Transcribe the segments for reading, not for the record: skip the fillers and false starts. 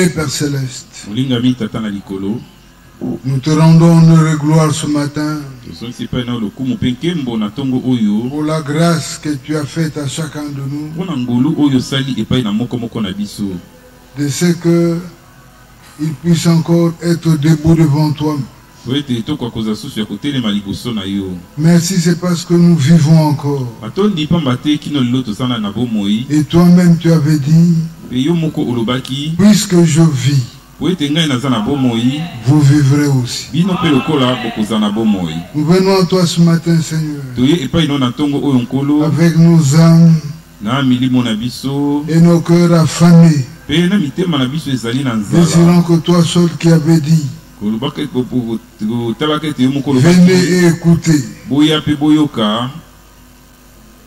Bien-aimé Père Céleste, nous te rendons honneur et gloire ce matin pour la grâce que tu as faite à chacun de nous, de ce qu'il puisse encore être debout devant toi. Merci, c'est parce que nous vivons encore. Et toi-même tu avais dit, puisque je vis, vous vivrez aussi. Nous venons à toi ce matin, Seigneur, avec nos âmes et nos cœurs affamés, désirant que toi seul qui avais dit, venez et écoutez.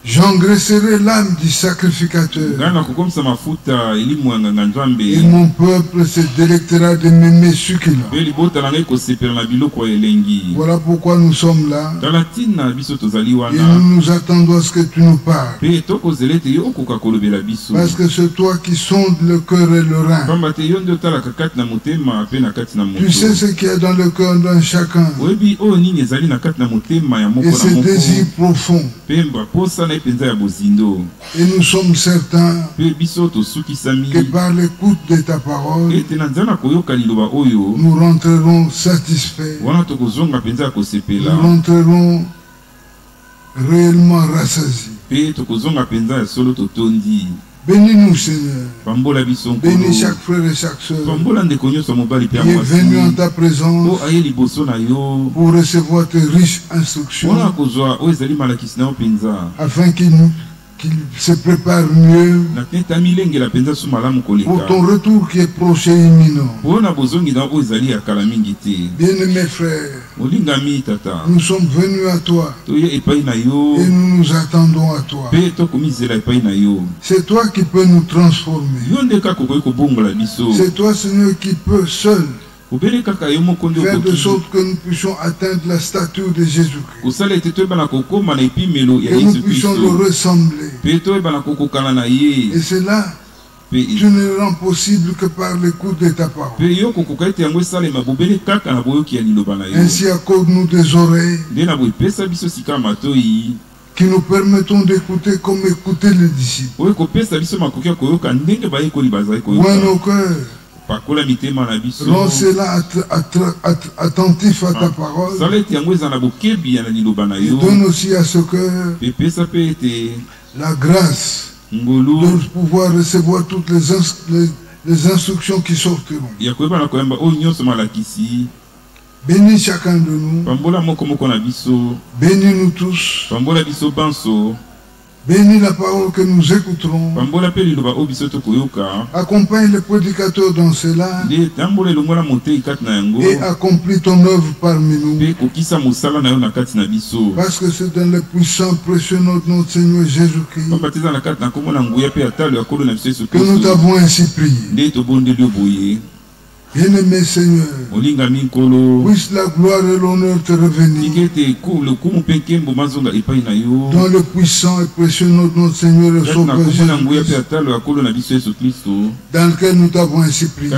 J'engraisserai l'âme du sacrificateur, et mon peuple se délectera de m'aimer succulent. Voilà pourquoi nous sommes là, et nous nous attendons à ce que tu nous parles, parce que c'est toi qui sondes le cœur et le rein. Tu sais ce qu'il y a dans le cœur d'un chacun, et ce désir profond. Et nous sommes certains que par l'écoute de ta parole, nous rentrerons satisfaits, nous rentrerons réellement rassasiés. Bénis-nous, Seigneur. Bénis chaque frère et chaque soeur qui est venu en ta présence pour recevoir tes riches instructions, afin qu'il se prépare mieux pour ton retour qui est proche et imminent. Bien-aimés frères, nous sommes venus à toi et nous nous attendons à toi. C'est toi qui peux nous transformer. C'est toi, Seigneur, qui peux seul faire de sorte que nous puissions atteindre la stature de Jésus-Christ, que nous puissions le ressembler. Et cela, tu ne le rends possible que par l'écoute de ta parole. Ainsi, accorde-nous des oreilles qui nous permettons d'écouter comme écouter les disciples. Ouvre nos cœurs, rends cela attentif à ta parole, et donne aussi à ce cœur la grâce de pouvoir recevoir toutes les instructions qui sortiront. Bénis chacun de nous, bénis-nous tous, bénis la parole que nous écouterons, accompagne les prédicateurs dans cela et accomplis ton œuvre parmi nous, parce que c'est dans le puissant précieux nom de notre Seigneur Jésus-Christ que nous t'avons ainsi prié. Bien-aimé Seigneur, puisse la gloire et l'honneur te revenir, dans le puissant et précieux nom de notre Seigneur et Sauveur Jésus-Christ, dans lequel nous t'avons ainsi prié.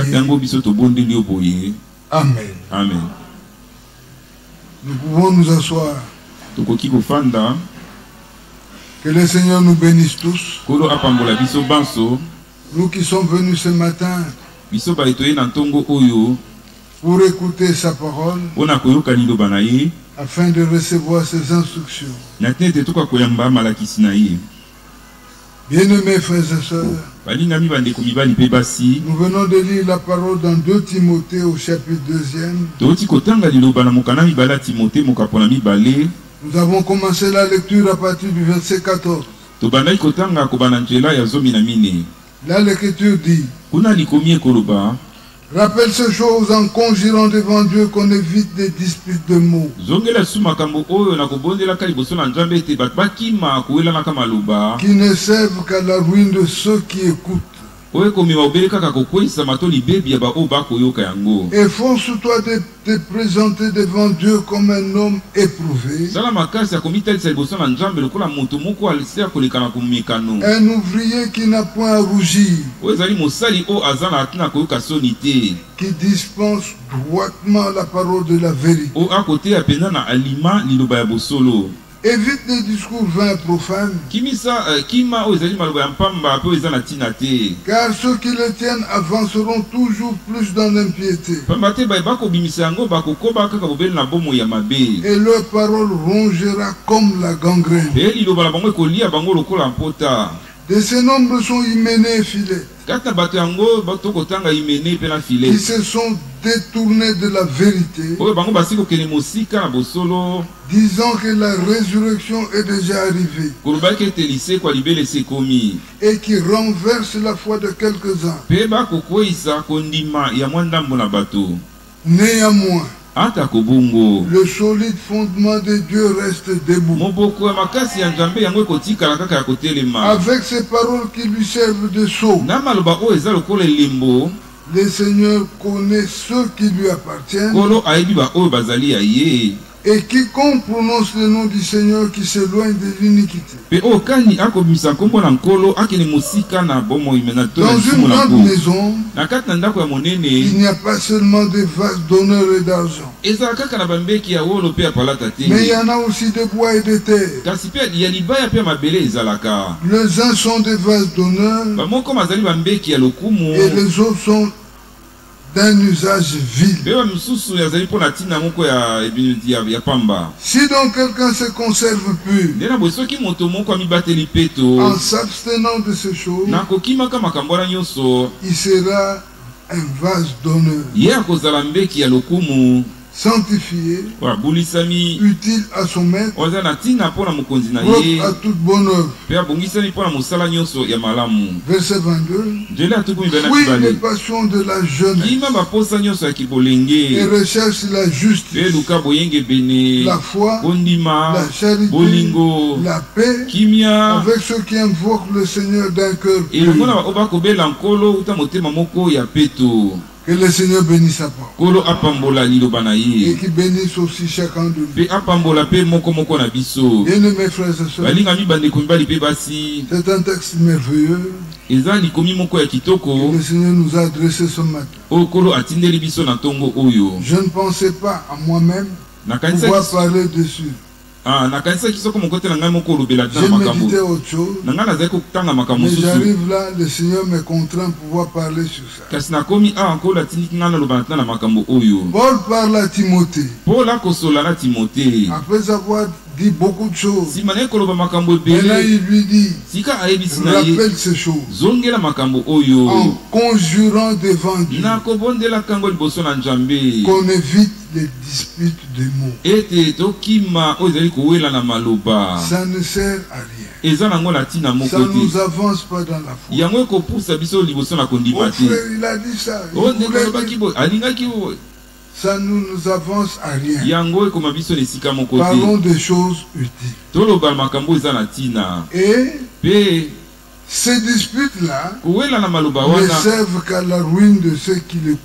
Amen. Amen. Nous pouvons nous asseoir. Que le Seigneur nous bénisse tous. Nous qui sommes venus ce matin pour écouter sa parole, afin de recevoir ses instructions. Bien-aimés frères et sœurs, nous venons de lire la parole dans 2 Timothée au chapitre 2. Nous avons commencé la lecture à partir du verset 14. Là, l'Écriture dit: rappelle ces choses en conjurant devant Dieu qu'on évite des disputes de mots, qui ne servent qu'à la ruine de ceux qui écoutent. Efforce-toi de te présenter devant Dieu comme un homme éprouvé, un ouvrier qui n'a point à rougir, qui dispense droitement la parole de la vérité. Évite les discours vains et profanes, car ceux qui le tiennent avanceront toujours plus dans l'impiété. Et leur parole rongera comme la gangrène. De ces nombres sont Hyménée et Philet, qui se sont détournés de la vérité, disant que la résurrection est déjà arrivée, et qui renverse la foi de quelques-uns. Néanmoins, le solide fondement de Dieu reste debout, avec ces paroles qui lui servent de sceau. Le Seigneur connaît ceux qui lui appartiennent, et quiconque prononce le nom du Seigneur qui s'éloigne de l'iniquité. Dans une grande maison, il n'y a pas seulement des vases d'honneur et d'argent, mais il y en a aussi de bois et de terre. Les uns sont des vases d'honneur et les autres sont d'un usage vil. Si donc quelqu'un se conserve pur en s'abstenant de ces choses, il sera un vase d'honneur, sanctifié, utile à son maître, propre à toute bonne œuvre. Verset 22. Oui, les passions de la jeunesse, et recherche la justice, la foi, la charité, la paix, avec ceux qui invoquent le Seigneur d'un cœur pur. Que le Seigneur bénisse sa parole, et qu'il bénisse aussi chacun de nous. Bien-aimés mes frères et sœurs, c'est un texte merveilleux que le Seigneur nous a adressé ce matin. Je ne pensais pas à moi-même pouvoir parler dessus. J'ai médité autre chose, mais j'arrive là, le Seigneur me contraint pour pouvoir parler sur ça. Paul parle à Timothée, après avoir dit beaucoup de choses. Maintenant il lui dit, rappelle ces choses en conjurant devant Dieu qu'on évite les disputes de mots. Ça ne sert à rien. Ça ne nous avance pas dans la foi. Mon frère, il a dit ça. Ça ne nous avance à rien. Parlons des choses utiles. Et ces disputes-là ne servent qu'à la ruine de ceux qui les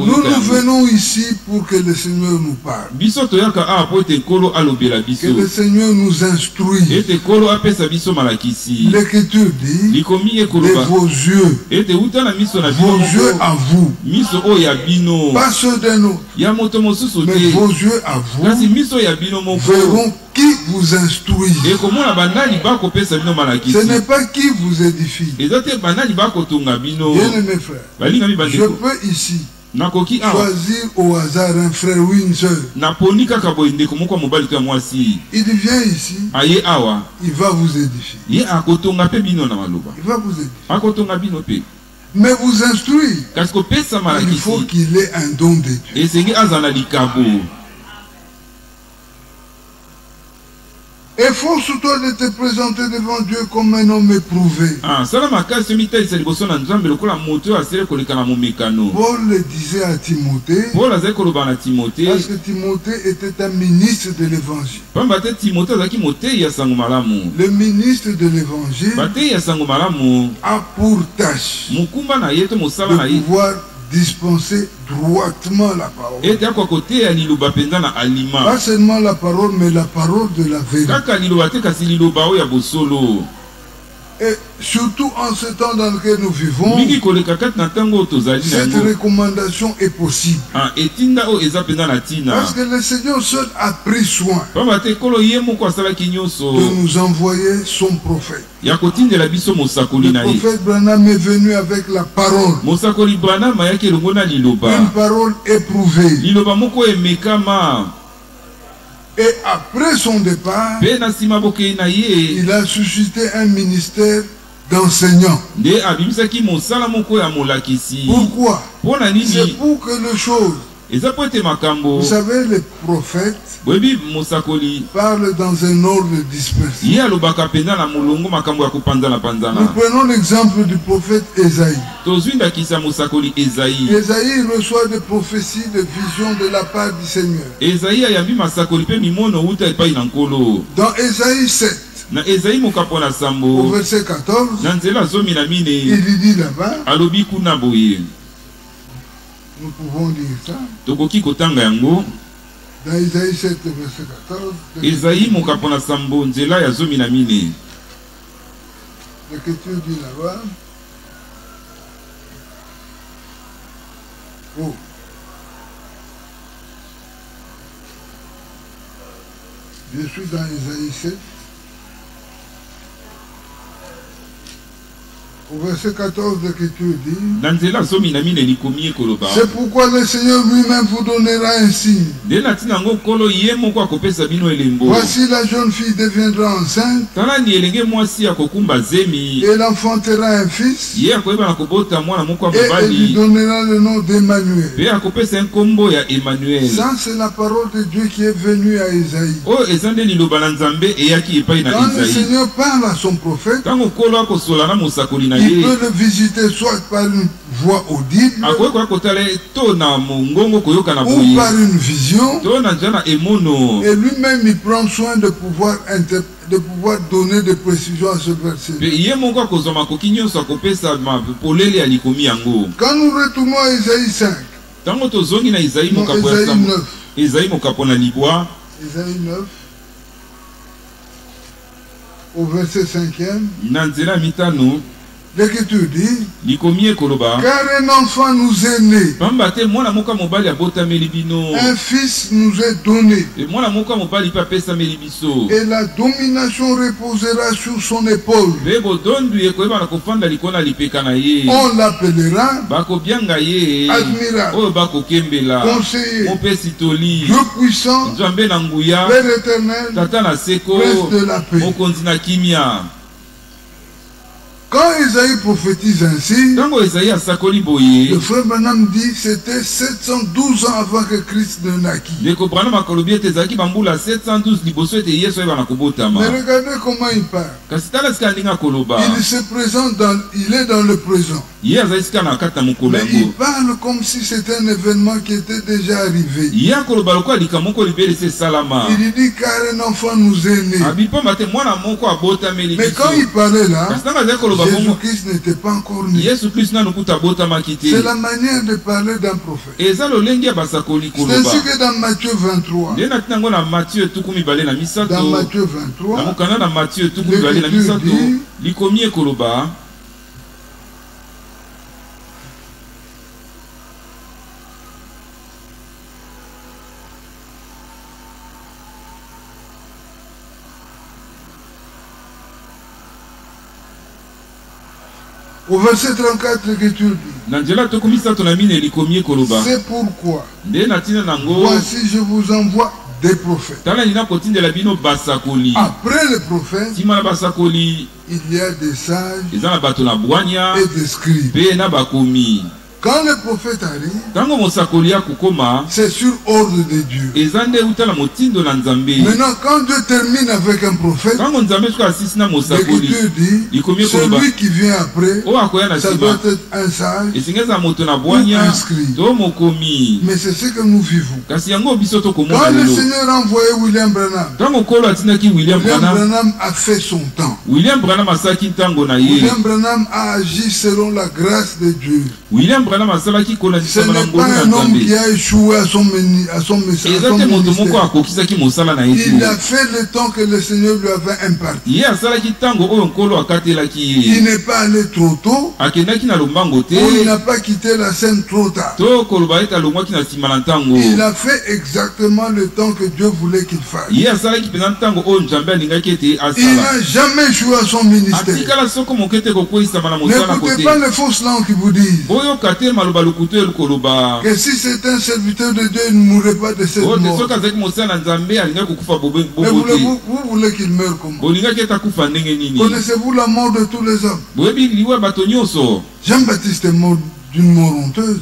Nous venons ici pour que le Seigneur nous parle. Que le Seigneur nous instruise. L'Écriture dit, de vos yeux à vous, pas ceux d'un autre, mais vos yeux à vous verront qui vous instruit. Ce n'est pas qui vous édifie. Bien-aimés frères, je peux ici choisir au hasard un frère ou une soeur. Il vient ici, il va vous édifier. Il va vous édifier. Mais vous instruire, il faut qu'il ait un don de Dieu. Efforce-toi de te présenter devant Dieu comme un homme éprouvé. Paul le disait à Timothée. Parce que Timothée était un ministre de l'évangile. Le ministre de l'évangile a pour tâche de pouvoir dispenser droitement la parole. Pas seulement la parole, mais la parole de la vérité. Et surtout en ce temps dans lequel nous vivons, cette recommandation est possible. Parce que le Seigneur seul a pris soin de nous envoyer son prophète. Le prophète Branham est venu avec la parole. Une parole éprouvée. Et après son départ, il a suscité un ministère d'enseignant. Pourquoi? C'est pour que les choses... Vous savez, les prophètes parlent dans un ordre dispersé. Nous prenons l'exemple du prophète Ésaïe. Ésaïe reçoit des prophéties, des visions de la part du Seigneur. Dans Ésaïe 7, au verset 14, il dit là-bas, nous pouvons dire ça. Dans Isaïe 7, verset 14. L'Écriture dit là-bas. Oh. Je suis dans Isaïe 7. Au verset 14, l'Écriture dit: c'est pourquoi le Seigneur lui-même vous donnera un signe. Voici, la jeune fille deviendra enceinte. Et elle enfantera un fils. Et elle lui donnera le nom d'Emmanuel. Ça, c'est la parole de Dieu qui est venue à Isaïe. Quand le Seigneur parle à son prophète, il peut le visiter soit par une voix audible ou par une vision, et lui-même il prend soin de pouvoir donner des précisions à ce verset. Quand nous retournons à Isaïe 5, Isaïe 9, au verset 5e, l'Écriture dit: car un enfant nous est né, un fils nous est donné, et la domination reposera sur son épaule. On l'appellera admirable, conseiller, Dieu puissant, Père éternel, Prince de la paix. Quand Isaïe prophétise ainsi, le frère Branham dit c'était 712 ans avant que Christ ne naquit. Mais regardez comment il parle. Il se présente il est dans le présent. Mais il parle comme si c'était un événement qui était déjà arrivé. Il dit car un enfant nous est né. Mais quand il parlait là, Jésus-Christ n'était pas encore né. C'est la manière de parler d'un prophète. C'est ainsi que dans Matthieu 23, l'Écriture dit: au verset 34, l'Écriture dit: c'est pourquoi voici je vous envoie des prophètes. Après les prophètes, il y a des sages et des scribes. Quand le prophète arrive, c'est sur ordre de Dieu. Maintenant, quand Dieu termine avec un prophète, l'Écriture dit, celui qui vient après, ça doit être un sage ou un scribe. Mais c'est ce que nous vivons. Quand le Seigneur a envoyé William Branham, William Branham a fait son temps. William Branham a agi selon la grâce de Dieu. Ce n'est pas un homme qui a échoué à son message. Il a fait le temps que le Seigneur lui avait imparti. Il n'est pas allé trop tôt. Il n'a pas quitté la scène trop tard. Il a fait exactement le temps que Dieu voulait qu'il fasse. Il n'a jamais échoué à son ministère. N'écoutez pas les fausses langues qui vous disent que si c'est un serviteur de Dieu, il ne mourrait pas de cette mort. Mais vous voulez qu'il meure comment? Connaissez-vous la mort de tous les hommes? Jean-Baptiste est mort d'une mort honteuse.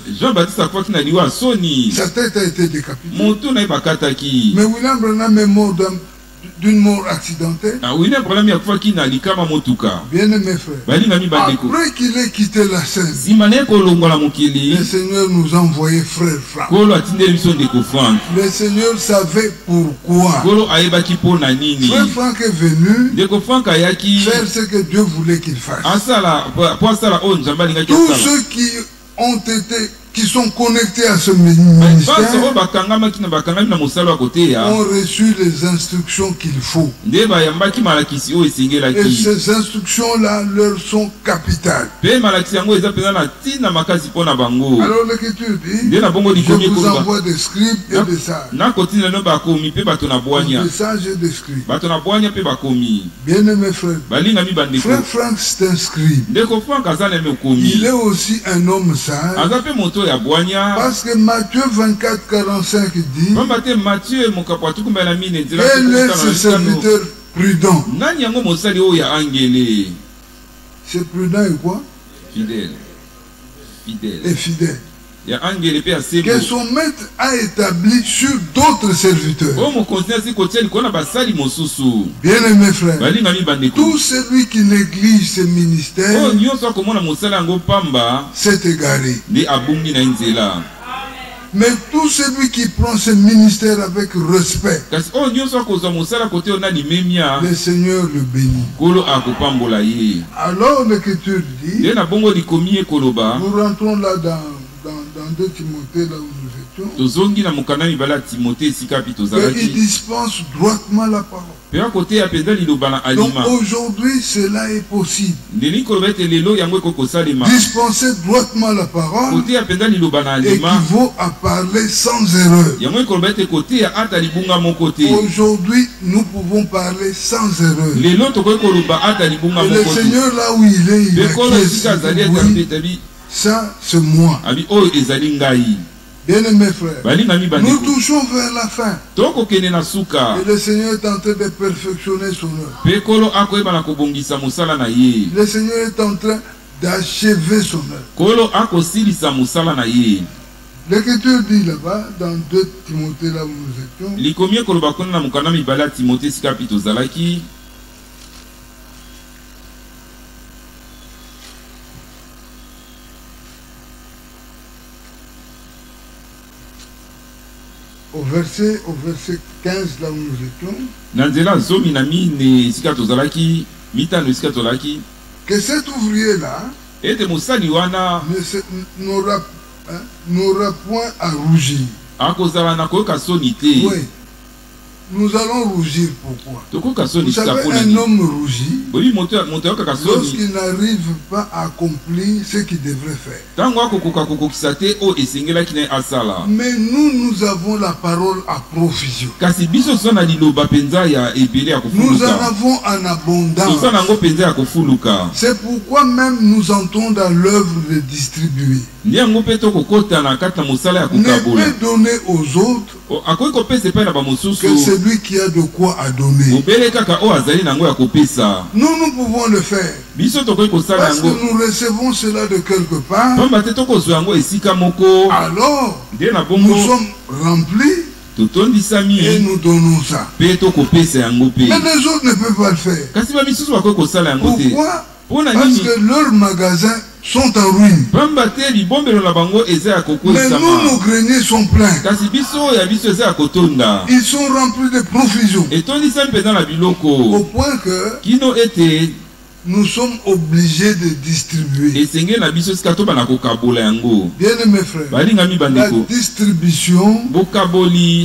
Sa tête a été décapitée. Mais William Branham est mort d'une mort accidentelle. Bien aimé frère, après qu'il ait quitté la scène, le Seigneur nous a envoyé frère Franck. Le Seigneur savait pourquoi. Frère Franck est venu faire ce que Dieu voulait qu'il fasse. Tous ceux qui sont connectés à ce ministère ont reçu les instructions qu'il faut. Et ces instructions-là leur sont capitales. Alors l'Écriture dit, je vous envoie des scribes et des sages. Des sages et des scribes. Bien aimé frère, frère Franck c'est un scribe. Il est aussi un homme sage. Parce que Matthieu 24, 45 dit, quel est ce serviteur prudent? C'est prudent et quoi? Fidèle. Et fidèle. Que son maître a établi sur d'autres serviteurs. Bien aimé frère, tout celui qui néglige ce ministère s'est égaré. Mais tout celui qui prend ce ministère avec respect, le Seigneur le bénit. Alors l'Écriture dit, nous rentrons là dans 2 Timothée, là où nous étions, il dispense droitement la parole. Donc aujourd'hui, cela est possible. Dispenser droitement la parole équivaut à parler sans erreur. Aujourd'hui, nous pouvons parler sans erreur. Et le Seigneur, là où il est, il est ça, c'est moi. Bien aimé frère, nous touchons vers la fin. Et le Seigneur est en train de perfectionner son œuvre. Le Seigneur est en train d'achever son œuvre. L'Écriture dit là-bas, dans 2 Timothée, là où nous étions, au verset 15, là où nous étions, que cet ouvrier-là n'aura point à rougir. Oui. Nous allons rougir. Pourquoi? Vous savez, un homme rougit lorsqu'il n'arrive pas à accomplir ce qu'il devrait faire. Mais nous avons la parole à profusion. Nous en avons en abondance. C'est pourquoi même nous entrons dans l'œuvre de distribuer. Ne pas donner aux autres que celui qui a de quoi à donner. Nous pouvons le faire. Parce que nous recevons cela de quelque part. Alors, nous sommes remplis. Et nous donnons ça. Mais les autres ne peuvent pas le faire. Pourquoi? Parce que leurs magasins sont en ruine. Mais nos greniers sont pleins. Ils sont remplis de provisions. Au point que nous sommes obligés de distribuer. Bien aimés frères, la distribution,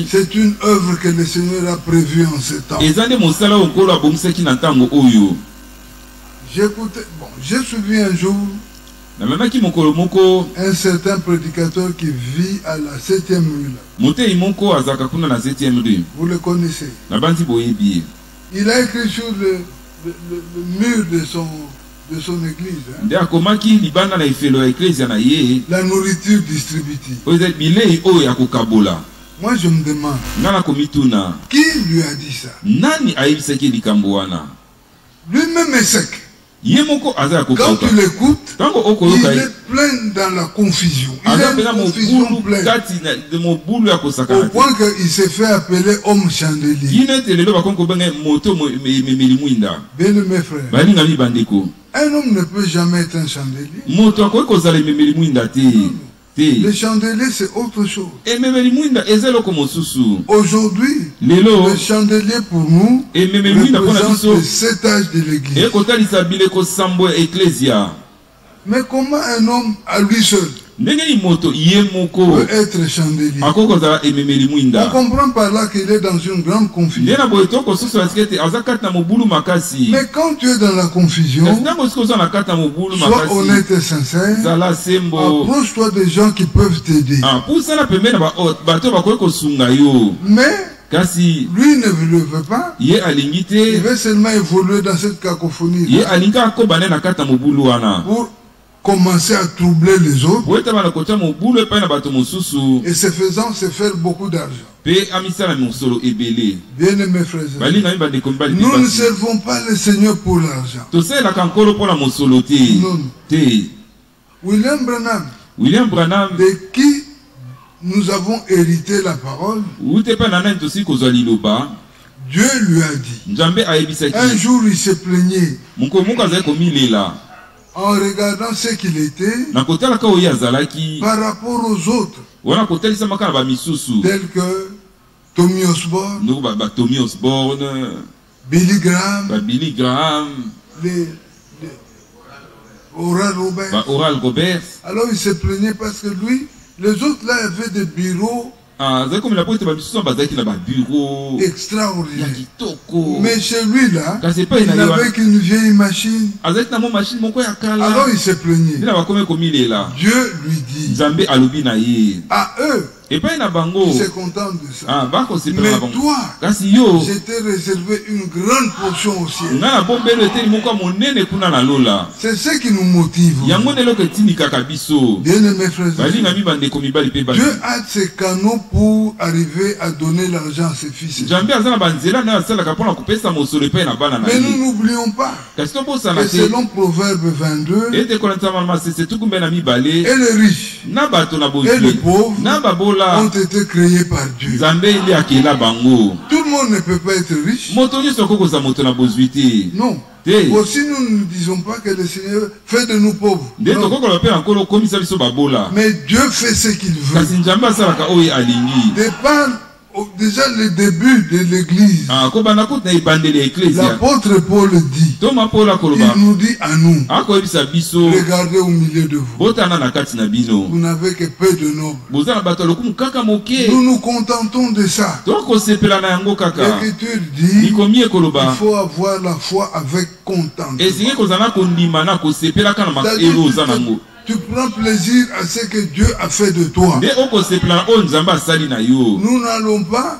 c'est une œuvre que le Seigneur a prévue en ce temps. J'ai suivi un jour un certain prédicateur qui vit à la 7e rue. Vous le connaissez. Il a écrit sur le mur de son église. La nourriture distributive. Moi je me demande, qui lui a dit ça? Lui-même est sec. Quand tu l'écoutes, il est plein dans la confusion. Il a une confusion pleine. Au point qu'il s'est fait appeler homme chandelier. Bien mes frères, un homme ne peut jamais être un chandelier. Le chandelier, c'est autre chose. Aujourd'hui, le chandelier pour nous représente le 7 âges de l'église. Mais comment un homme à lui seul peut être chandelier? On comprend par là qu'il est dans une grande confusion. Mais quand tu es dans la confusion, sois honnête et sincère, approche-toi des gens qui peuvent t'aider. Mais lui ne le veut pas. Il veut seulement évoluer dans cette cacophonie pour commencer à troubler les autres, et ce faisant, se faire beaucoup d'argent. Bien aimés frères, nous ne servons pas le Seigneur pour l'argent. Non. William Branham, de qui nous avons hérité la parole, Dieu lui a dit, un jour il se plaignait en regardant ce qu'il était par rapport aux autres, tels que Tommy Osborne, Billy Graham, les Oral Roberts. Alors il se plaignait parce que lui, les autres là avaient des bureaux extraordinaire. Mais chez lui là, il n'avait qu'une vieille machine. Alors il se plaignait. Dieu lui dit à eux, il se contente de ça. Mais toi, je t'ai réservé une grande portion au ciel. C'est ce qui nous motive. Bien aimés frères, Dieu a ses canaux pour arriver à donner l'argent à ses fils. Mais nous n'oublions pas que selon Proverbe 22, et les riches et les pauvres ont été créés par Dieu. Tout le monde ne peut pas être riche. Non. Aussi nous ne disons pas que le Seigneur fait de nous pauvres. Mais Dieu fait ce qu'il veut. Déjà le début de l'église, l'apôtre Paul dit, il nous dit à nous, regardez au milieu de vous, vous n'avez que peu de nobles. Nous nous contentons de ça. L'Écriture dit, il faut avoir la foi avec contentement. Tu prends plaisir à ce que Dieu a fait de toi. Nous n'allons pas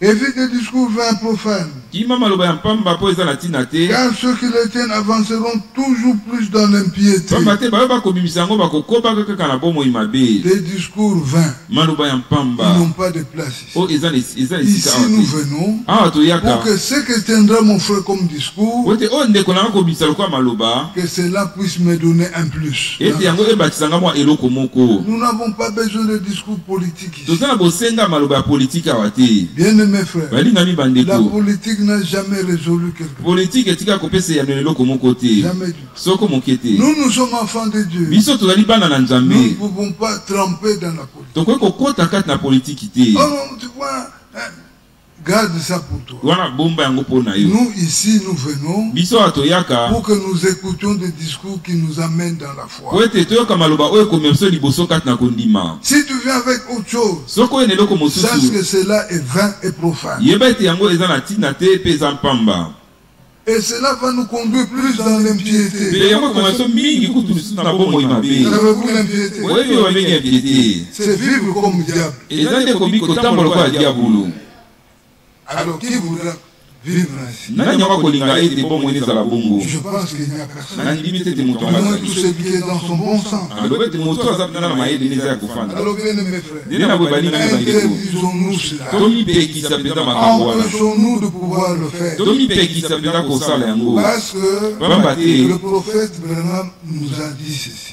Évite des discours vains profanes. Car ceux qui les tiennent avanceront toujours plus dans l'impiété. Des discours vains. Ils n'ont pas de place ici. Ici nous venons pour que ce que tiendra mon frère comme discours, que cela puisse me donner un plus. Nous n'avons pas besoin de discours politiques ici. Bien mes frères, la politique n'a jamais résolu quelque chose. Jamais du tout. Nous sommes enfants de Dieu. Nous ne pouvons pas tremper dans la politique. Oh non, tu vois, garde ça pour toi. Nous ici, nous venons pour que nous écoutions des discours qui nous amènent dans la foi. Si tu viens avec autre chose, sache que cela est vain et profane. Et cela va nous conduire plus dans l'impiété. Savez-vous l'impiété? C'est vivre comme diable. Alors qui voudra vivre ainsi? Je pense qu'il n'y a personne. Moins tout ce qui est dans son bon sens. Alors bien mes frères, interdisons-nous cela. Empêchons-nous de pouvoir le faire. Parce que le prophète Branham nous a dit ceci.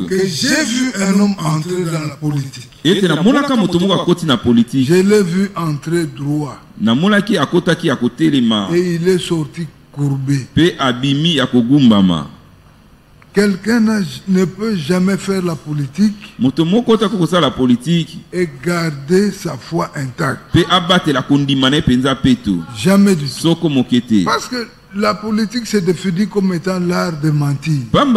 Que j'ai vu un homme entrer dans la politique. Je l'ai vu entrer droit. Et il est sorti courbé. Quelqu'un ne peut jamais faire la politique et garder sa foi intacte. Jamais du tout. Parce que la politique s'est définie comme étant l'art de mentir. On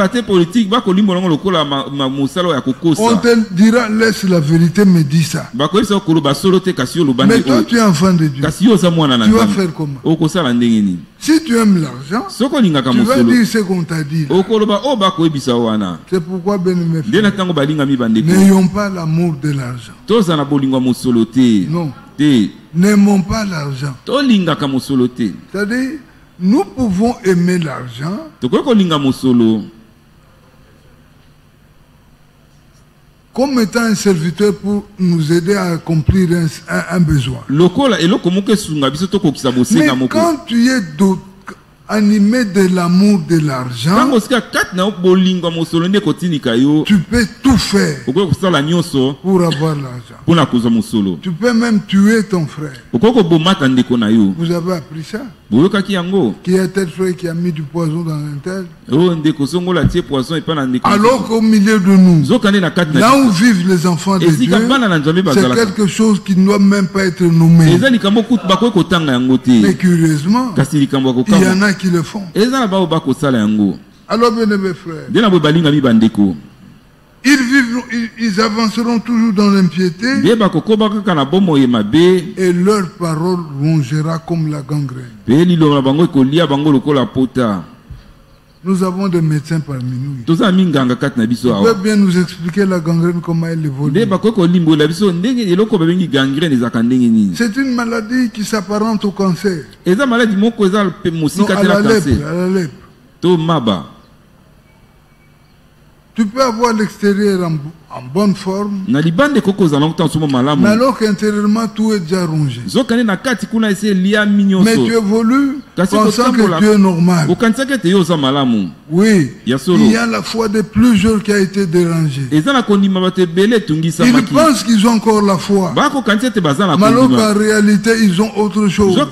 te dira laisse la vérité, me dis ça. Mais toi tu es enfant de Dieu. Tu vas faire comment? Si tu aimes l'argent, tu vas dire ce qu'on t'a dit. C'est pourquoi n'ayons pas l'amour de l'argent. Non. N'aimons pas l'argent. C'est-à-dire, nous pouvons aimer l'argent comme étant un serviteur pour nous aider à accomplir un besoin. Mais quand tu es animé de l'amour de l'argent, tu peux tout faire pour avoir l'argent. Tu peux même tuer ton frère. Vous avez appris ça? Qui a tel frère qui a mis du poison dans un tel? Alors qu'au milieu de nous, là où vivent les enfants de Dieu, c'est quelque chose qui ne doit même pas être nommé. Mais curieusement, il y en a qui le font. Alors bien mes frères, ils avanceront toujours dans l'impiété et leur parole rongera comme la gangrène. Nous avons des médecins parmi nous. Ils peuvent bien nous expliquer la gangrène, comment elle évolue. C'est une maladie qui s'apparente au cancer. Non, à la lèpre. Tu peux avoir l'extérieur en bonne forme, mais alors qu'intérieurement tout est déjà rongé. Mais tu évolues pensant que tu es normal. Oui, il y a la foi de plusieurs qui a été dérangée. Ils pensent qu'ils ont encore la foi, mais alors qu'en réalité ils ont autre chose. Parce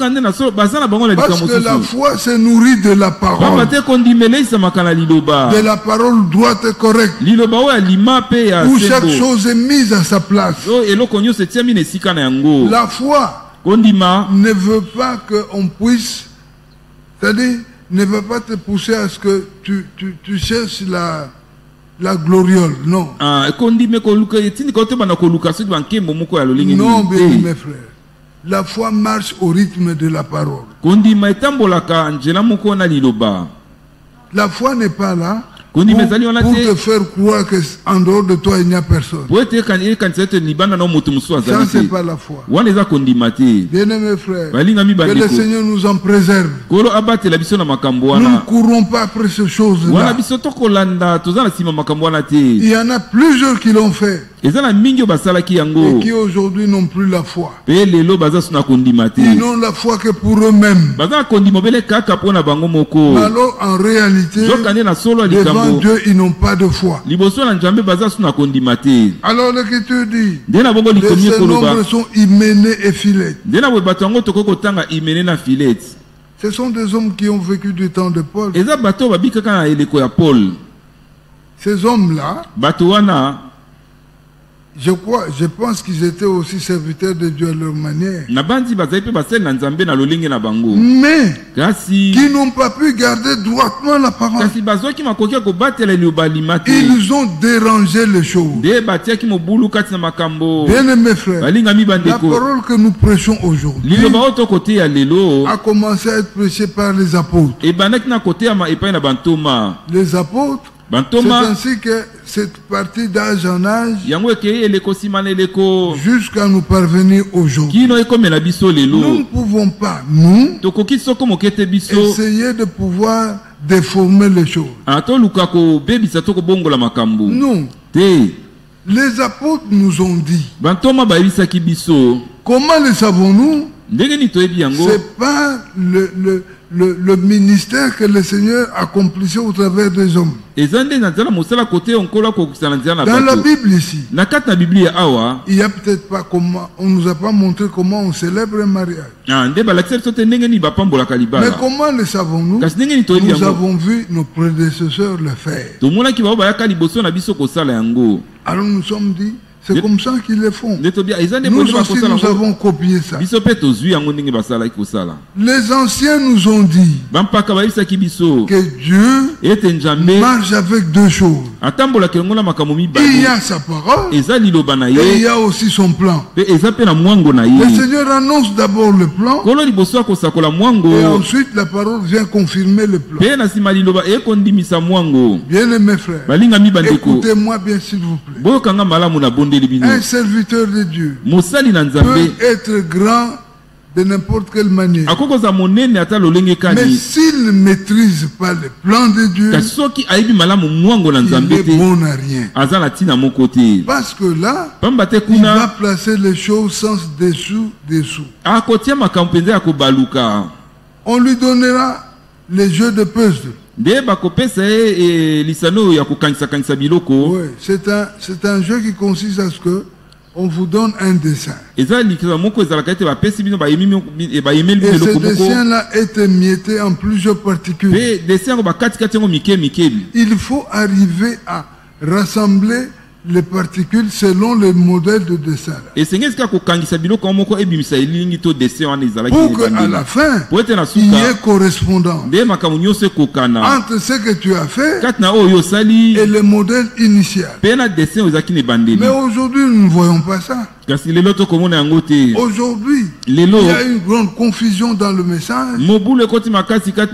que la foi se nourrit de la parole. De la parole droite et correcte, où chaque chose est mise à sa place. La foi ne veut pas qu'on puisse, c'est-à-dire ne veut pas te pousser à ce que tu cherches la gloriole. Non. Non, bien mes frères. La foi marche au rythme de la parole. La foi n'est pas là pour te faire croire qu'en dehors de toi il n'y a personne. Ça c'est pas la foi. Bien-aimés frères, que le Seigneur nous en préserve. Nous ne courons pas après ces choses-là. Il y en a plusieurs qui l'ont fait et qui aujourd'hui n'ont plus la foi. Ils n'ont la foi que pour eux-mêmes. Alors en réalité, devant Dieu, ils n'ont pas de foi. Alors l'Écriture dit, ces nombres sont Hyménée et Philette. Ce sont des hommes qui ont vécu du temps de Paul. Ces hommes-là, je pense qu'ils étaient aussi serviteurs de Dieu à leur manière. Mais qui n'ont pas pu garder droitement la parole. Ils ont dérangé les choses. Bien-aimés frères, la parole que nous prêchons aujourd'hui a commencé à être prêchée par les apôtres. Les apôtres, c'est ainsi que cette partie d'âge en âge jusqu'à nous parvenir aujourd'hui. Nous ne pouvons pas, nous, essayer de pouvoir déformer les choses. Non. Les apôtres nous ont dit. Comment le savons-nous? C'est pas le ministère que le Seigneur accomplissait au travers des hommes. Dans la Bible ici, il n'y a peut-être pas comment, on ne nous a pas montré comment on célèbre un mariage. Mais comment le savons-nous? Nous avons vu nos prédécesseurs le faire. Alors nous sommes dit, c'est comme ça qu'ils le font. Nous aussi, nous avons copié ça. Les anciens nous ont dit que Dieu marche avec deux choses. Il y a sa parole et il y a aussi son plan. Le Seigneur annonce d'abord le plan et ensuite la parole vient confirmer le plan. Bien-aimés frères, écoutez-moi bien s'il vous plaît. Un serviteur de Dieu peut être grand de n'importe quelle manière. Mais s'il ne maîtrise pas le plan de Dieu, il est bon à rien. Parce que là, il va placer les choses sans dessous. On lui donnera les jeux de puzzle. Oui, c'est un jeu qui consiste à ce que on vous donne un dessin. Et ce dessin-là est émietté en plusieurs particules. Il faut arriver à rassembler les particules selon le modèle de dessin. Pour qu'à la fin, il y ait correspondance entre ce que tu as fait et le modèle initial. Mais aujourd'hui, nous ne voyons pas ça. Aujourd'hui, il y a une grande confusion dans le message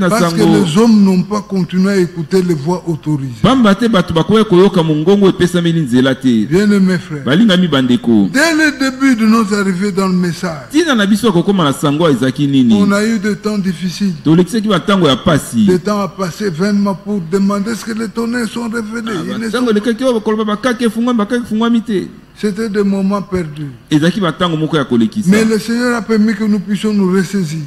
parce que les hommes n'ont pas continué à écouter les voix autorisées. Bien-aimés frères, dès le début de notre arrivée dans le message, on a eu des temps difficiles. Des temps à passer vainement pour demander ce que les tonnerres sont révélés. C'était des moments perdus. Mais le Seigneur a permis que nous puissions nous ressaisir.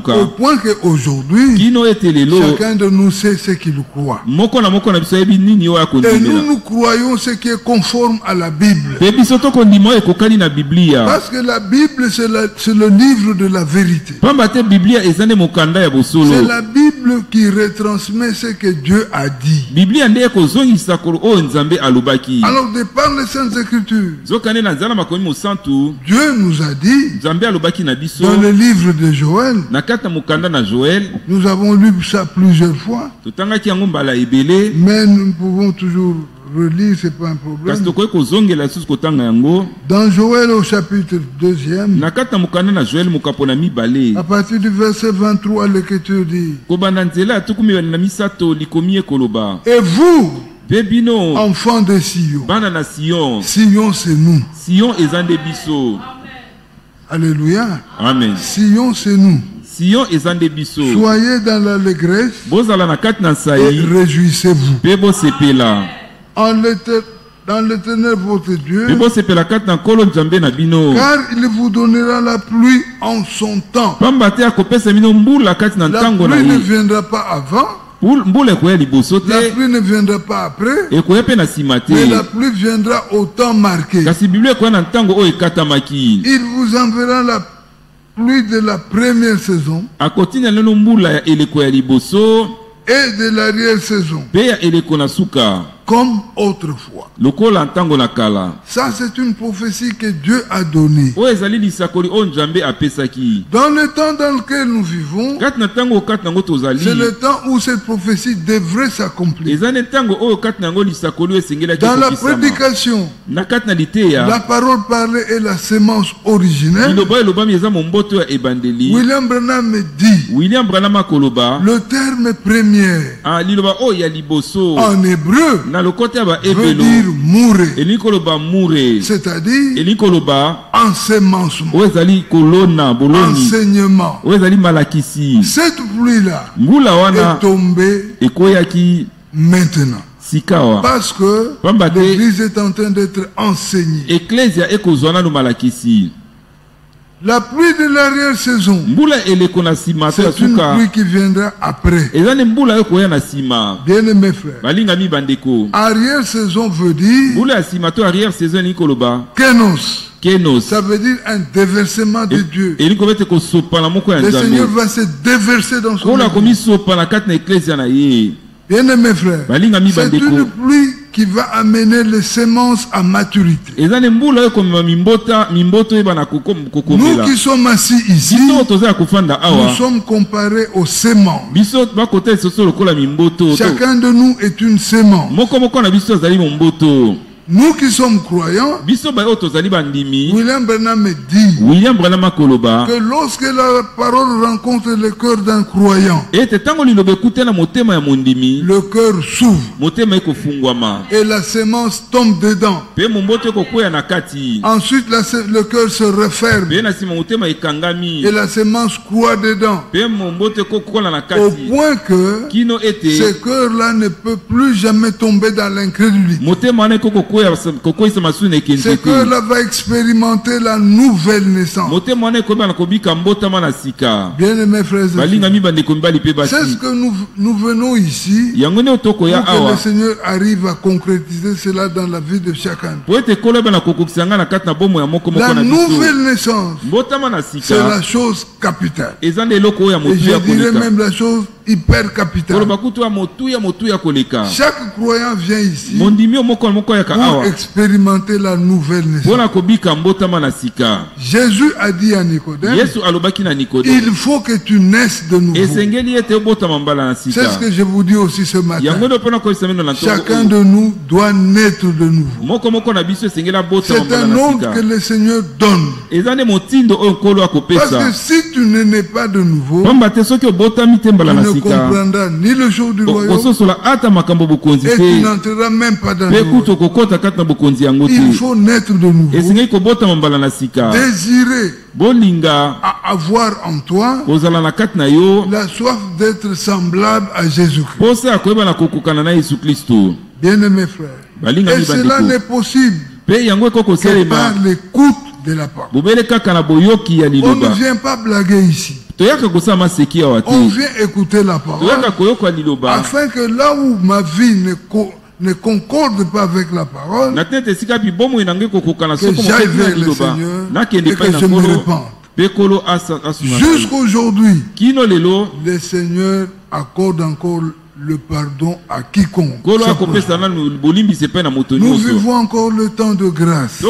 Au point qu'aujourd'hui, chacun de nous sait ce qu'il croit. Et nous croyons ce qui est conforme à la Bible. Parce que la Bible, c'est le livre de la vérité. C'est la Bible qui retransmet ce que Dieu a dit. Alors, par les Saintes Écritures, Dieu nous a dit dans le livre de Joël, nous avons lu ça plusieurs fois, mais nous pouvons toujours relire, c'est pas un problème. Dans Joël au chapitre 2e, à partir du verset 23, l'Écriture dit: et vous, enfants de Sion, Sion c'est nous. Alléluia. Amen. Sion c'est nous. Soyez dans l'allégresse et réjouissez-vous dans l'Éternel votre Dieu, car il vous donnera la pluie en son temps. La pluie ne viendra pas avant, la pluie ne viendra pas après, mais la pluie viendra au temps marqué. Il vous enverra la pluie de la première saison et de l'arrière-saison, comme autrefois. Ça, c'est une prophétie que Dieu a donnée. Dans le temps dans lequel nous vivons, c'est le temps où cette prophétie devrait s'accomplir. Dans la prédication, la parole parlée est la sémence originelle. William Branham me dit, le terme premier en hébreu veut dire mourir, c'est-à-dire ensemencement, enseignement. Cette pluie-là est tombée maintenant, parce que l'Église est en train d'être enseignée. La pluie de l'arrière-saison, c'est une pluie qui viendra après. Bien-aimés frères, arrière-saison veut dire Kénos. Ça veut dire un déversement de Dieu. Le Seigneur va se déverser dans son Église. Bien-aimés frères, c'est une pluie qui va amener les semences à maturité. Nous qui sommes assis ici, nous sommes comparés aux séments. Chacun de nous est une sémence. Nous qui sommes croyants, William Branham me dit que lorsque la parole rencontre le cœur d'un croyant, le cœur s'ouvre et la sémence tombe dedans. Ensuite, le cœur se referme et la sémence croît dedans, au point que ce cœur-là ne peut plus jamais tomber dans l'incrédulité. Ce cœur-là va expérimenter la nouvelle naissance. Bien aimés frères et sœurs, c'est ce que nous venons ici pour que le Seigneur arrive à concrétiser cela dans la vie de chacun. La nouvelle naissance, c'est la chose capitale. Et je dirais même la chose hyper capitale. Chaque croyant vient ici pour expérimenter la nouvelle naissance. Jésus a dit à Nicodème, il faut que tu naisses de nouveau. C'est ce que je vous dis aussi ce matin. Chacun de nous doit naître de nouveau. C'est un ordre que le Seigneur donne. Parce que si tu ne nais pas de nouveau, tu ne comprendras ni le jour du royaume et tu n'entreras même pas dans le royaume. Il faut naître de nouveau. Désirer avoir en toi la soif d'être semblable à Jésus-Christ. Bien-aimés frères, et cela n'est possible que par l'écoute de la parole. On ne vient pas blaguer ici. On vient écouter la parole afin que là où ma vie ne concorde pas avec la parole, que j'aille vers le Seigneur et que je me repente. Jusqu'aujourd'hui, le Seigneur accorde encore le pardon à quiconque. Nous vivons encore le temps de grâce.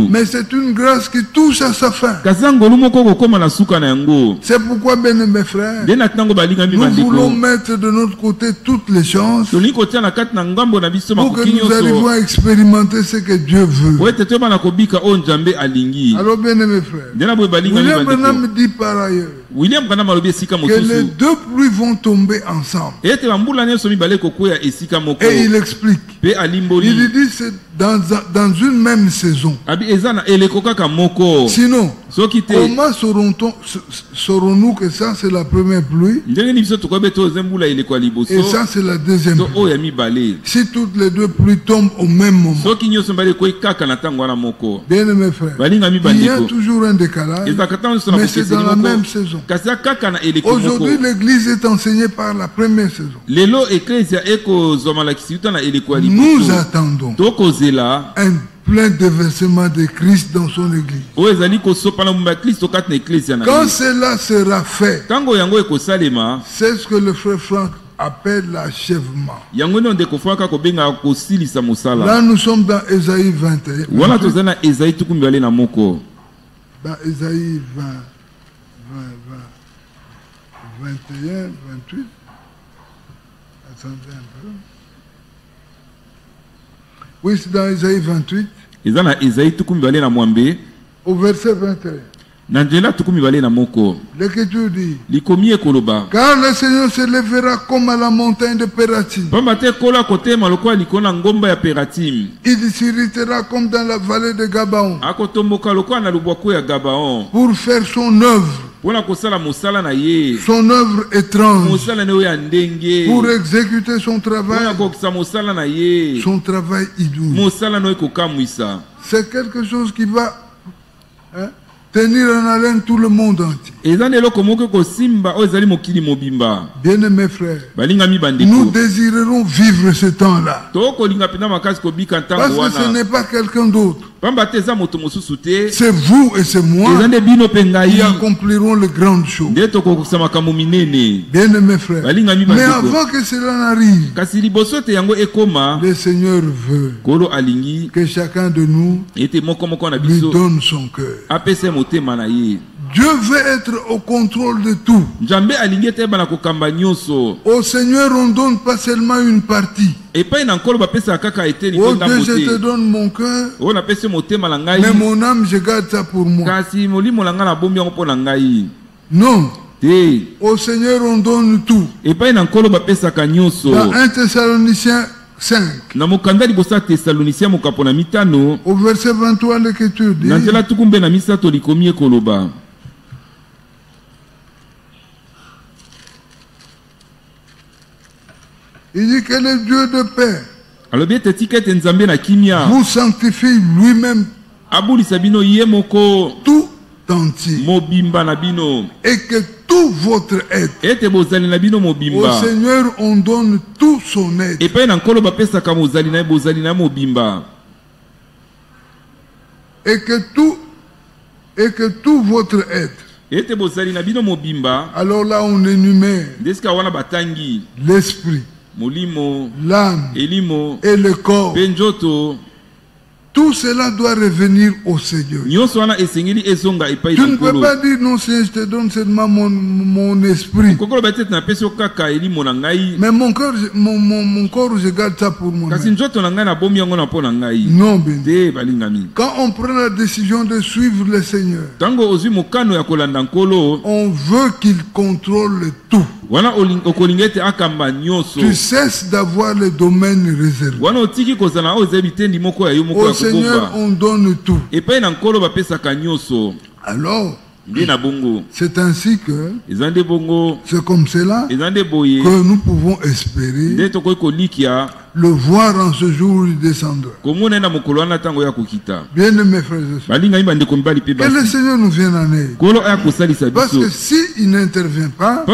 Mais c'est une grâce qui touche à sa fin. C'est pourquoi, bien mes frères, nous voulons mettre de notre côté toutes les chances pour que nous arrivions à expérimenter ce que Dieu veut. Alors, bien mes frères, William Branham dit par ailleurs que les deux pluies vont tomber ensemble. Et il explique. Il dit c'est dans une même saison. Sinon, comment saurons-nous que ça c'est la première pluie et ça c'est la deuxième pluie? Si toutes les deux pluies tombent au même moment. Bien mes frères, il y a toujours un décalage, mais c'est dans la même saison. Aujourd'hui, l'église est enseignée par la première saison. Nous attendons un plein déversement de Christ dans son église. Quand cela sera fait, c'est ce que le frère Franck appelle l'achèvement. Là, nous sommes dans Ésaïe 21. Dans Ésaïe 21, 28. Attendez un peu. Oui, c'est dans Ésaïe 28. Au verset 21. L'Écriture dit: car le Seigneur se lèvera comme à la montagne de Pératim. Il s'irritera comme dans la vallée de Gabaon pour faire son œuvre. Son œuvre étrange, pour exécuter son travail inouï. C'est quelque chose qui va tenir en haleine tout le monde entier. Bien-aimés frères, nous désirerons vivre ce temps-là. Parce que ce n'est pas quelqu'un d'autre. C'est vous et c'est moi qui accompliront les grandes choses. Bien-aimés frères, mais avant que cela n'arrive, le Seigneur veut que chacun de nous lui donne son cœur. Dieu veut être au contrôle de tout. Au Seigneur, on ne donne pas seulement une partie. Oh Dieu, je te donne mon cœur, mais mon âme, je garde ça pour moi. Non. Au Seigneur, on donne tout. Dans 1 Thessaloniciens 5. Au verset 23, l'Écriture dit: il dit que le Dieu de paix vous sanctifie lui-même tout entier, et que tout votre aide, au Seigneur on donne tout son aide, et que tout votre aide. Alors là on énumère l'esprit, l'âme et le corps. Tout cela doit revenir au Seigneur. Tu ne peux pas dire non Seigneur, je te donne seulement mon esprit, mais mon corps je garde ça pour moi. Non, bien. Quand on prend la décision de suivre le Seigneur, on veut qu'il contrôle tout. Tu cesses d'avoir le domaine réservé. Au Seigneur, on donne tout. Alors, c'est ainsi que c'est comme cela que nous pouvons espérer le voir en ce jour il descendra. Bien mes frères et sœurs, que le Seigneur nous vienne en aide. Parce que s'il n'intervient pas,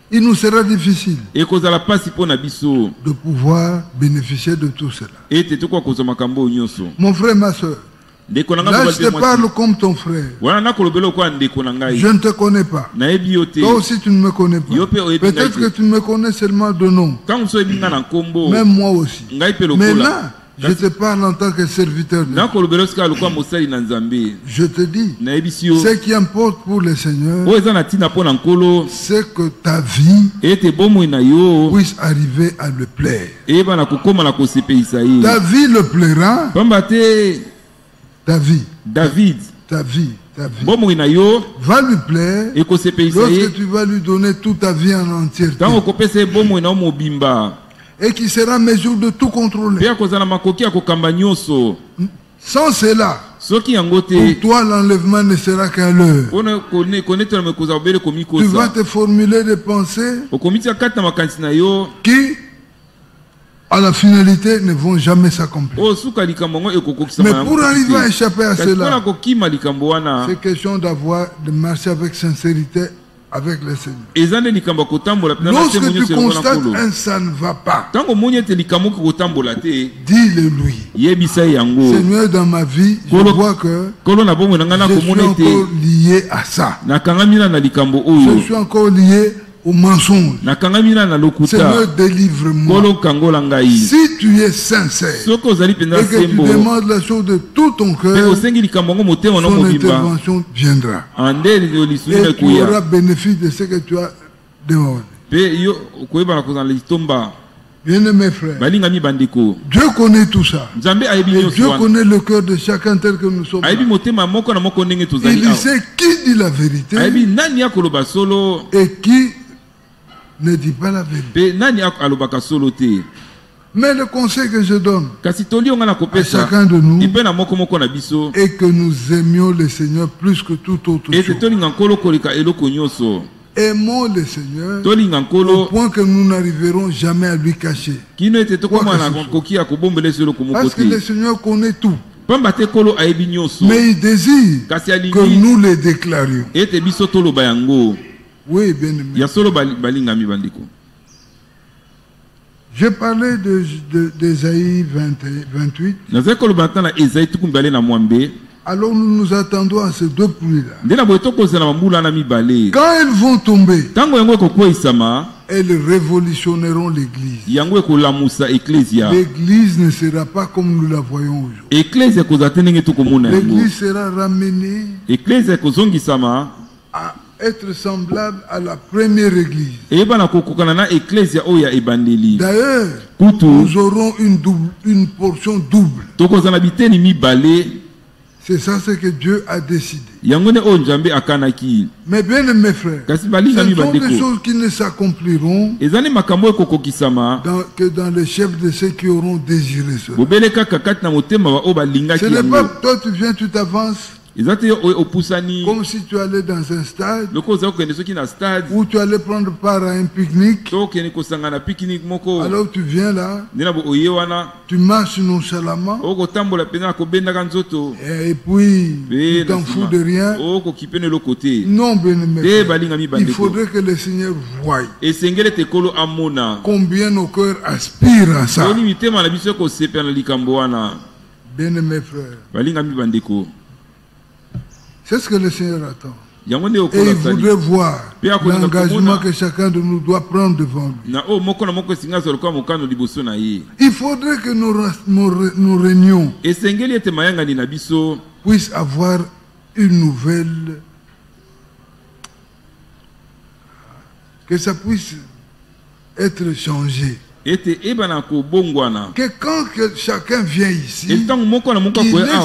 il nous sera difficile de pouvoir bénéficier de tout cela. Mon frère, ma soeur, Là, je te parle comme ton frère. Je ne te connais pas. Toi aussi, tu ne me connais pas. Peut-être que tu me connais seulement de nom. Même moi aussi. Mais là, je te parle en tant que serviteur de Dieu. Je te dis, ce qui importe pour le Seigneur, c'est que ta vie puisse arriver à le plaire. Ta vie le plaira. Ta vie va lui plaire lorsque tu vas lui donner toute ta vie en entièreté. Et qui sera en mesure de tout contrôler. Sans cela, pour toi l'enlèvement ne sera qu'à l'heure. Tu vas te formuler des pensées qui, à la finalité, ne vont jamais s'accomplir. Mais pour arriver à échapper à cela, c'est question de marcher avec sincérité avec le Seigneur. Lorsque tu constates ça ne va pas, dis-le lui. Seigneur, dans ma vie, je vois que je suis encore lié à ça. Je suis encore lié au mensonge. Seigneur, délivre-moi. Si tu es sincère et que tu demandes la chose de tout ton cœur, son intervention viendra. Et tu auras bénéfice de ce que tu as demandé. Bien-aimés frères, Dieu connaît tout ça. Et Dieu connaît le cœur de chacun tel que nous sommes. Il sait qui dit la vérité et qui ne dit pas la vérité. Mais le conseil que je donne à chacun de nous est que nous aimions le Seigneur plus que tout autre chose. Aimons le Seigneur au point que nous n'arriverons jamais à lui cacher. Parce que le Seigneur connaît tout. Mais il désire que nous le déclarions. Oui, bien aimé. Je parlais d'Ésaïe 28. Alors nous nous attendons à ces deux pluies-là. Quand elles vont tomber, elles révolutionneront l'Église. L'Église ne sera pas comme nous la voyons aujourd'hui. L'Église sera ramenée à être semblable à la première église. D'ailleurs, nous aurons une portion double. C'est ça ce que Dieu a décidé. Mais bien mes frères, ce sont des choses qui ne s'accompliront que dans les chefs de ceux qui auront désiré cela. Ce n'est pas toi tu viens, tu t'avances comme si tu allais dans un stade où tu allais prendre part à un pique-nique. Alors tu viens là, tu marches nonchalamment et puis tu t'en fous de rien. Non, bien-aimé, il faudrait que le Seigneur voie combien nos cœurs aspirent à ça. Bien-aimé frère, c'est ce que le Seigneur attend. Et il voudrait voir l'engagement que chacun de nous doit prendre devant lui. Il faudrait que nos réunions puissent avoir une nouvelle, que ça puisse être changé. Que quand chacun vient ici, qu'il ait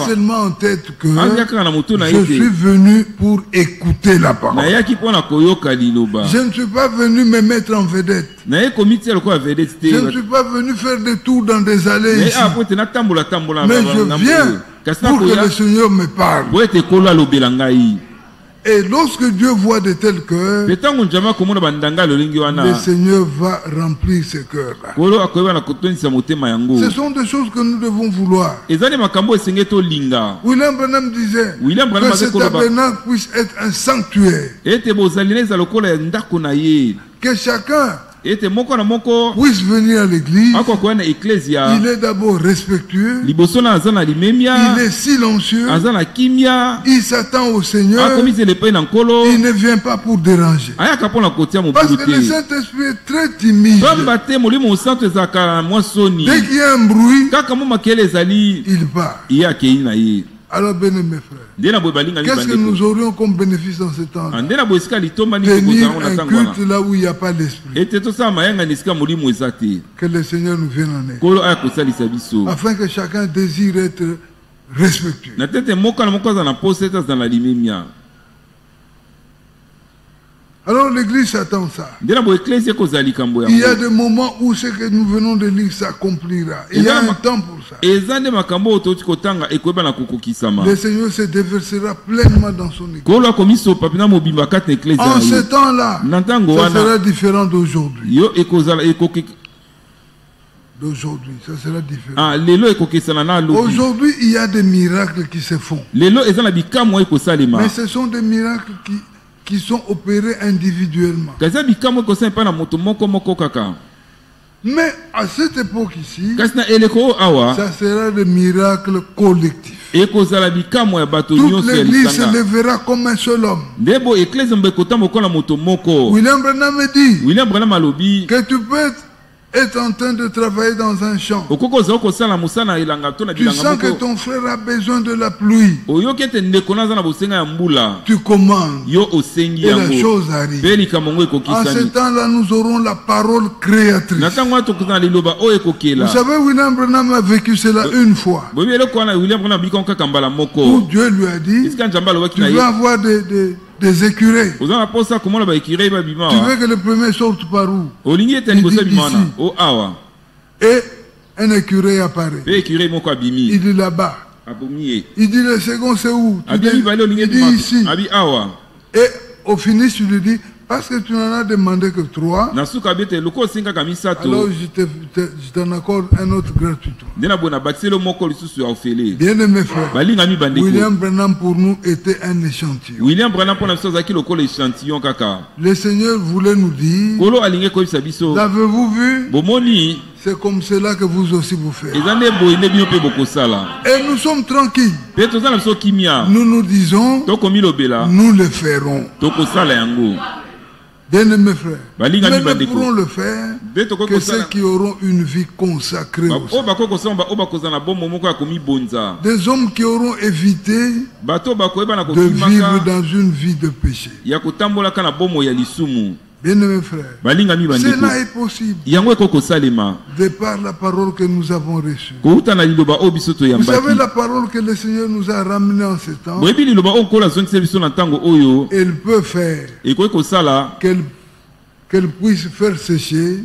seulement en tête que je suis venu pour écouter la parole. Je ne suis pas venu me mettre en vedette. Je ne suis pas venu faire des tours dans des allées ici. Mais je viens pour que le Seigneur me parle. Et lorsque Dieu voit de tels cœurs, le Seigneur va remplir ces cœurs-là. Ce sont des choses que nous devons vouloir. William Branham disait que ce tabernacle puisse être un sanctuaire. Que chacun puisse venir à l'église, il est d'abord respectueux, il est silencieux, il s'attend au Seigneur, il ne vient pas pour déranger. Parce que le Saint-Esprit est très timide. Dès qu'il y a un bruit, il part. Alors, bien mes frères, qu'est-ce que nous aurions comme bénéfice dans ce temps-là? Tenir un culte là où il n'y a pas d'esprit. Que le Seigneur nous vienne en aide, afin que chacun désire être respectueux. Alors l'église attend ça. Il y a des moments où ce que nous venons de lire s'accomplira. Il y a un temps pour ça. Le Seigneur se déversera pleinement dans son église. En ce temps-là, ça sera différent d'aujourd'hui. Ça sera différent. Aujourd'hui, il y a des miracles qui se font. Mais ce sont des miracles qui sont opérés individuellement. Mais à cette époque ici, ça sera des miracles collectifs. Toute l'église se lèvera comme un seul homme. William Branham me dit que tu peux est en train de travailler dans un champ. Tu sens que ton frère a besoin de la pluie. Tu commandes. Et la chose arrive. En ce temps-là, nous aurons la parole créatrice. Vous savez, William Branham a vécu cela une fois. Où Dieu lui a dit, tu vas avoir des écureuils. Tu veux que le premier sorte par où? Il dit ici. Et un écureuil apparaît. Il dit là-bas. Il dit le second c'est où? Il dit ici. Et au finish tu lui dis, parce que tu n'en as demandé que 3, alors je t'en accorde un autre gratuitement. Bien aimé frère, William Branham pour nous était un échantillon. Le Seigneur voulait nous dire, l'avez-vous vu? C'est comme cela que vous aussi vous faites. Et nous sommes tranquilles. Nous nous disons, nous le ferons. Bien aimés frères, mais nous pourrons le faire que ceux qui auront une vie consacrée aussi. Des hommes qui auront évité de vivre dans une vie de péché. Bien aimés frères, cela est possible de par la parole que nous avons reçue. Vous savez la parole que le Seigneur nous a ramenée en ce temps. Elle peut faire qu'elle puisse faire sécher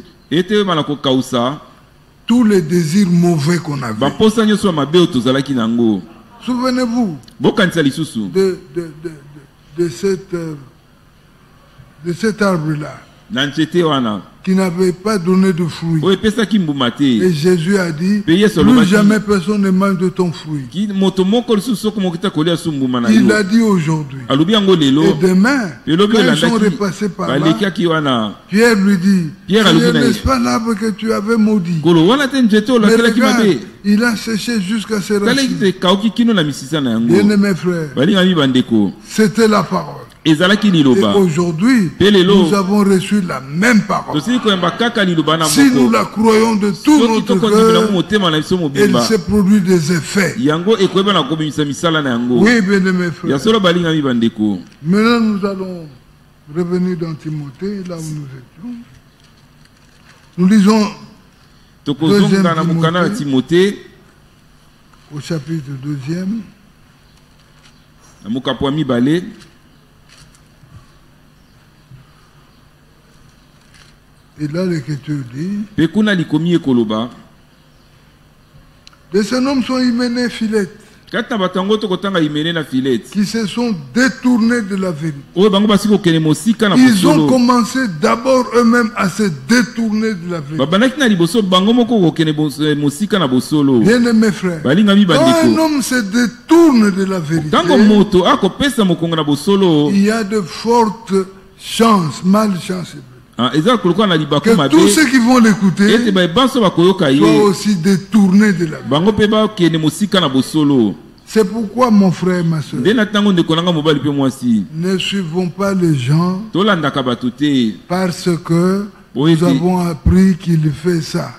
tous les désirs mauvais qu'on avait. Souvenez-vous de cet arbre-là qui n'avait pas donné de fruit. Et Jésus a dit, plus jamais personne ne mange de ton fruit. Il l'a dit aujourd'hui. Et demain, quand ils sont repassés par là, Pierre lui dit, n'est-ce pas l'arbre que tu avais maudit? Mais regarde, il a séché jusqu'à ses racines. Bien aimé frère, c'était la parole. Et aujourd'hui, nous avons reçu la même parole. Si nous la croyons de tout notre cœur, elle se produit des effets. Oui, bien aimé frère. Maintenant, nous allons revenir dans Timothée, là où nous étions. Nous lisons 2 Timothée, au chapitre 2e. Et là, l'Écriture dit, de ces hommes sont Hyménée, Philette, qui se sont détournés de la vérité. Ils ont commencé d'abord eux-mêmes à se détourner de la vérité. Bien aimé frère, quand un homme se détourne de la vérité, il y a de fortes chances, malchance, Que tous ceux qui vont l'écouter soient aussi détournés de la vie. C'est pourquoi, mon frère et ma soeur, ne suivons pas les gens parce que nous avons appris qu'il fait ça.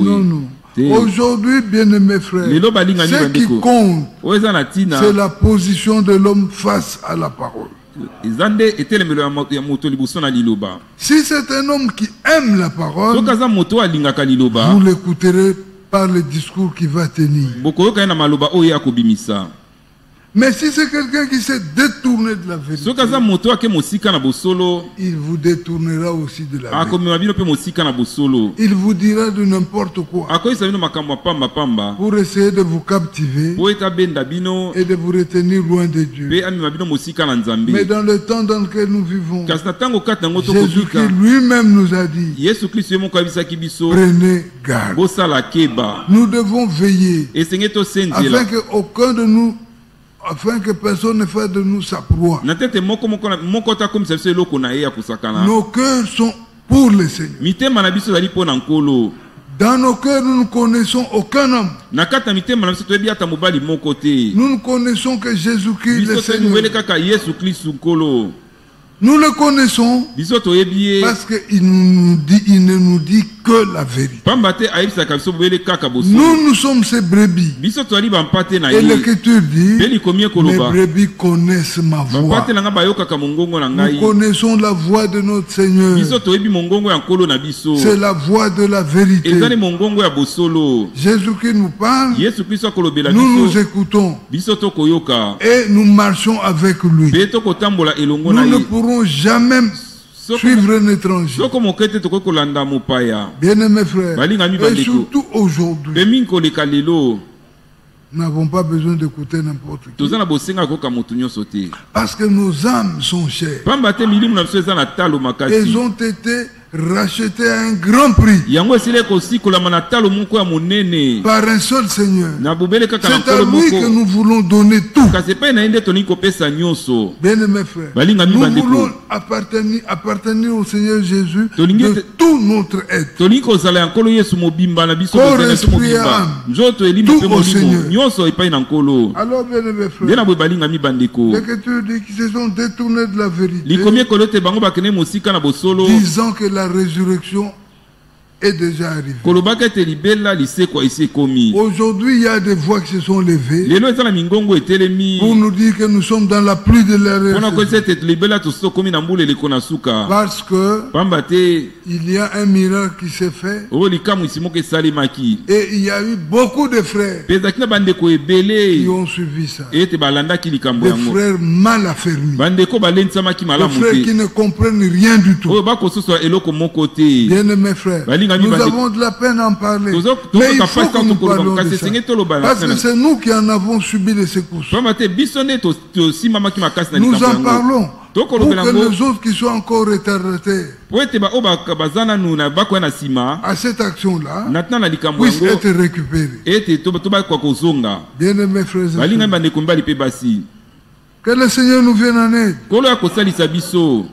Non, non. Aujourd'hui, bien-aimés frères, ce qui compte, c'est la position de l'homme face à la parole. Si c'est un homme qui aime la parole, vous l'écouterez par le discours qu'il va tenir. Mais si c'est quelqu'un qui s'est détourné de la vérité, il vous détournera aussi de la vérité. Il vous dira de n'importe quoi pour essayer de vous captiver et de vous retenir loin de Dieu. Mais dans le temps dans lequel nous vivons, Jésus-Christ lui-même nous a dit, prenez garde. Nous devons veiller afin que personne ne fasse de nous sa proie. Nos cœurs sont pour le Seigneur. Dans nos cœurs, nous ne connaissons aucun homme. Nous ne connaissons que Jésus-Christ le Seigneur. Nous le connaissons parce qu'il ne nous dit que la vérité. Nous sommes ses brebis. Et l'Écriture dit, mes brebis connaissent ma voix. Nous connaissons la voix de notre Seigneur. C'est la voix de la vérité. Jésus-Christ nous parle, nous nous écoutons et nous marchons avec lui. Nous ne pourrons jamais suivre un étranger. Bien-aimés frères, et surtout aujourd'hui, nous n'avons pas besoin d'écouter n'importe qui. Parce que nos âmes sont chères. Elles ont été racheté à un grand prix par un seul Seigneur. C'est à lui que nous voulons donner tout. Bien-aimés frères, nous voulons appartenir au Seigneur Jésus de tout notre être. Corps, esprit et âme. Tout au Seigneur. Alors, bien-aimés frères, l'Écriture dit qu'ils se sont détournés de la vérité, disant que la résurrection est déjà arrivée. Aujourd'hui, il y a des voix qui se sont levées pour nous dire que nous sommes dans la pluie de la résurrection. Parce que il y a un miracle qui s'est fait et il y a eu beaucoup de frères qui ont suivi ça. Des frères mal affermis, des frères qui ne comprennent rien du tout. Bien-aimés frères, nous avons de la peine à en parler. Mais il faut que nous parlions de ça. Parce que c'est nous qui en avons subi les secousses. Nous en parlons pour que les autres qui sont encore retardataires à cette action-là puissent être récupérés. Bien-aimés frères et sœurs, que le Seigneur nous vienne en aide.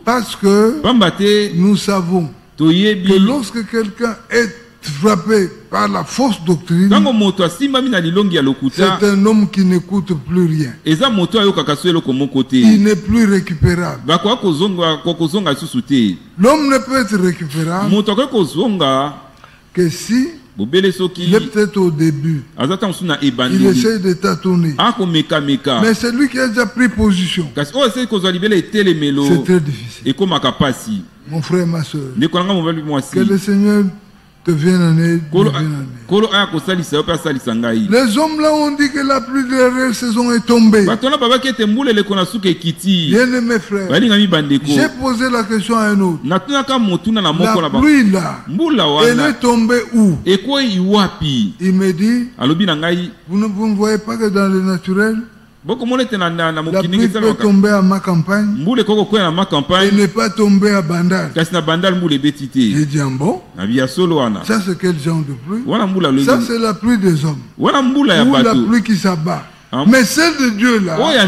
Parce que nous savons que lorsque quelqu'un est frappé par la fausse doctrine, c'est un homme qui n'écoute plus rien. Il n'est plus récupérable. L'homme ne peut être récupérable que si il est peut-être au début, il essaie de tâtonner. Mais c'est lui qui a déjà pris position. C'est très difficile. Mon frère, ma soeur, que le Seigneur te vienne en aide. Les hommes là ont dit que la pluie de la réelle saison est tombée. Bien-aimés frères, j'ai posé la question à un autre. La pluie là, elle est tombée où? Il me dit, vous ne voyez pas que dans le naturel, la pluie peut tomber à ma campagne et ne pas tomber à Bandal. J'ai dit, bon, ça c'est quel genre de pluie? Ça c'est la pluie des hommes, ou la pluie qui s'abat. Mais celle de Dieu là, elle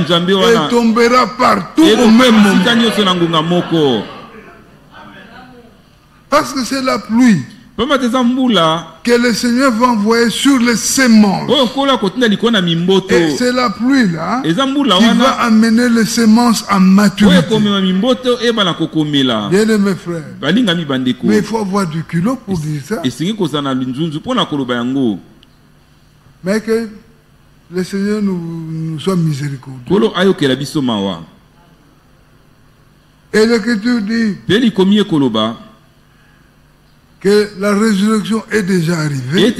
tombera partout au même moment. Parce que c'est la pluie que le Seigneur va envoyer sur les semences. Et c'est la pluie là qui va amener les semences à maturité. Bien mes frères. Mais il faut avoir du culot pour dire ça. Mais que le Seigneur nous soit miséricordieux. Et l'Écriture dit que la résurrection est déjà arrivée.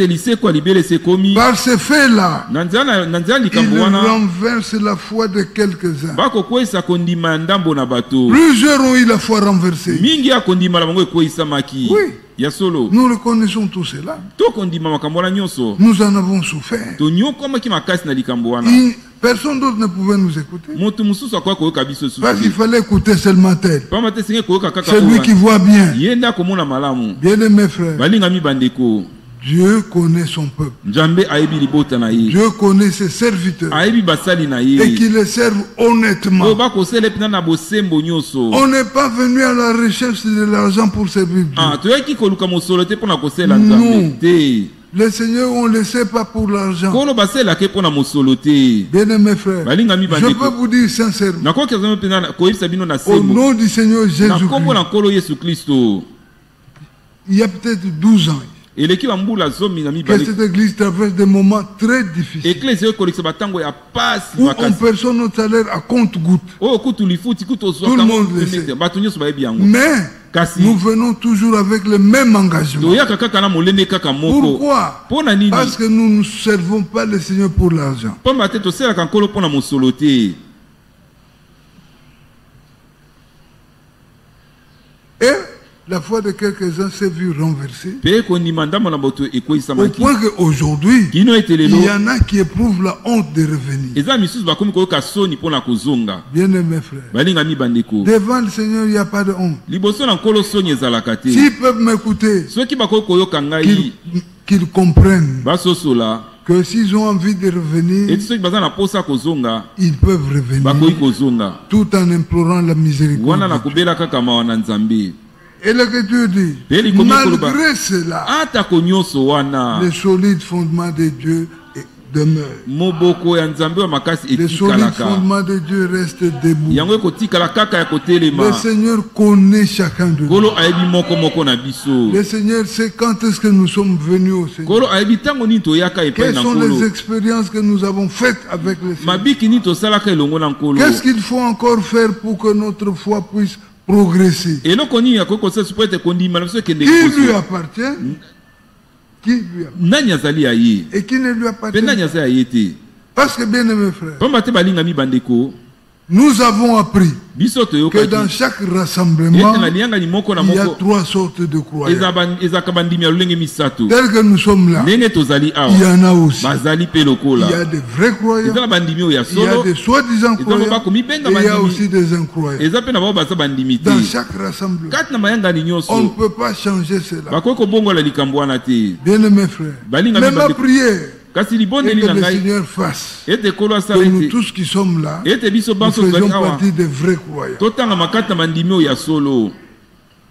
Par ce fait-là, il renverse la foi de quelques-uns. Plusieurs ont eu la foi renversée. Oui. Nous reconnaissons tout cela. Nous en avons souffert. Personne d'autre ne pouvait nous écouter. Parce qu'il fallait écouter seulement tel. Celui qui voit bien. Bien aimé frère. Dieu connaît son peuple. Dieu connaît ses serviteurs. Et qu'il les serve honnêtement. On n'est pas venu à la recherche de l'argent pour servir Dieu. Non. Les seigneurs, on ne le sait pas pour l'argent. Bien aimé frère, je peux vous dire sincèrement, au nom du Seigneur Jésus-Christ, il y a peut-être 12 ans, que cette église traverse des moments très difficiles où on perçoit notre salaire à compte-gouttes. Tout le monde le sait. Mais nous venons toujours avec le même engagement. Pourquoi? Parce que nous ne servons pas le Seigneur pour l'argent. Et la foi de quelques-uns s'est vue renversée. Au point qu'aujourd'hui, il y en a qui éprouvent la honte de revenir. Bien aimé frère, devant le Seigneur, il n'y a pas de honte. S'ils peuvent m'écouter, qu'ils comprennent que s'ils ont envie de revenir, ils peuvent revenir tout en implorant la miséricorde. Et l'Écriture dit, malgré cela, le solide fondement de Dieu demeure. Le solide fondement de Dieu reste debout. Le Seigneur connaît chacun de nous. Le Seigneur sait quand est-ce que nous sommes venus au Seigneur. Quelles sont les expériences que nous avons faites avec le Seigneur. Qu'est-ce qu'il faut encore faire pour que notre foi puisse progresser? Qui lui appartient? Qui lui appartient? Et qui ne lui appartient pas? Parce que bien aimé frère, nous avons appris que dans chaque rassemblement, il y a 3 sortes de croyants. Tel que nous sommes là, il y en a aussi. Il y a des vrais croyants, il y a des soi-disant croyants, et il y a aussi des incroyants. Dans chaque rassemblement, on ne peut pas changer cela. Bien aimé frère, même ma prière, et que le Seigneur fasse que nous tous qui sommes là, nous faisons partie des vrais croyants.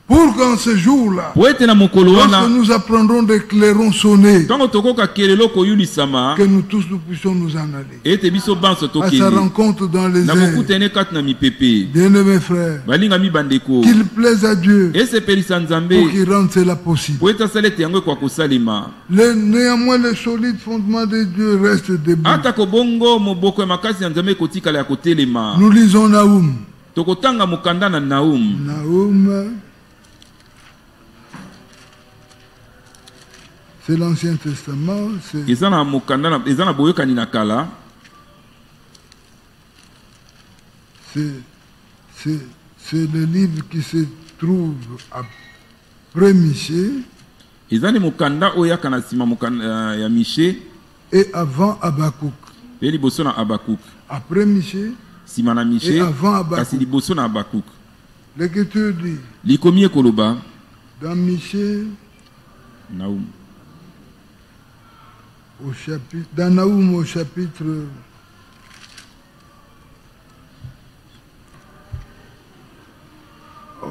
Pour qu'en ce jour-là, lorsque nous apprendrons des clairons sonnés, que nous tous nous puissions nous en aller à sa rencontre dans les airs. Bien aimé frère, qu'il plaise à Dieu pour qu'il rende cela possible. Néanmoins, le solide fondement de Dieu reste debout. Nous lisons Naoum. Naoum, c'est l'Ancien Testament. C'est le livre qui se trouve après Michée et avant Habakkuk. Après Michée et avant Habakkuk. L'Écriture dit dans Michée, dans Naoum au chapitre 1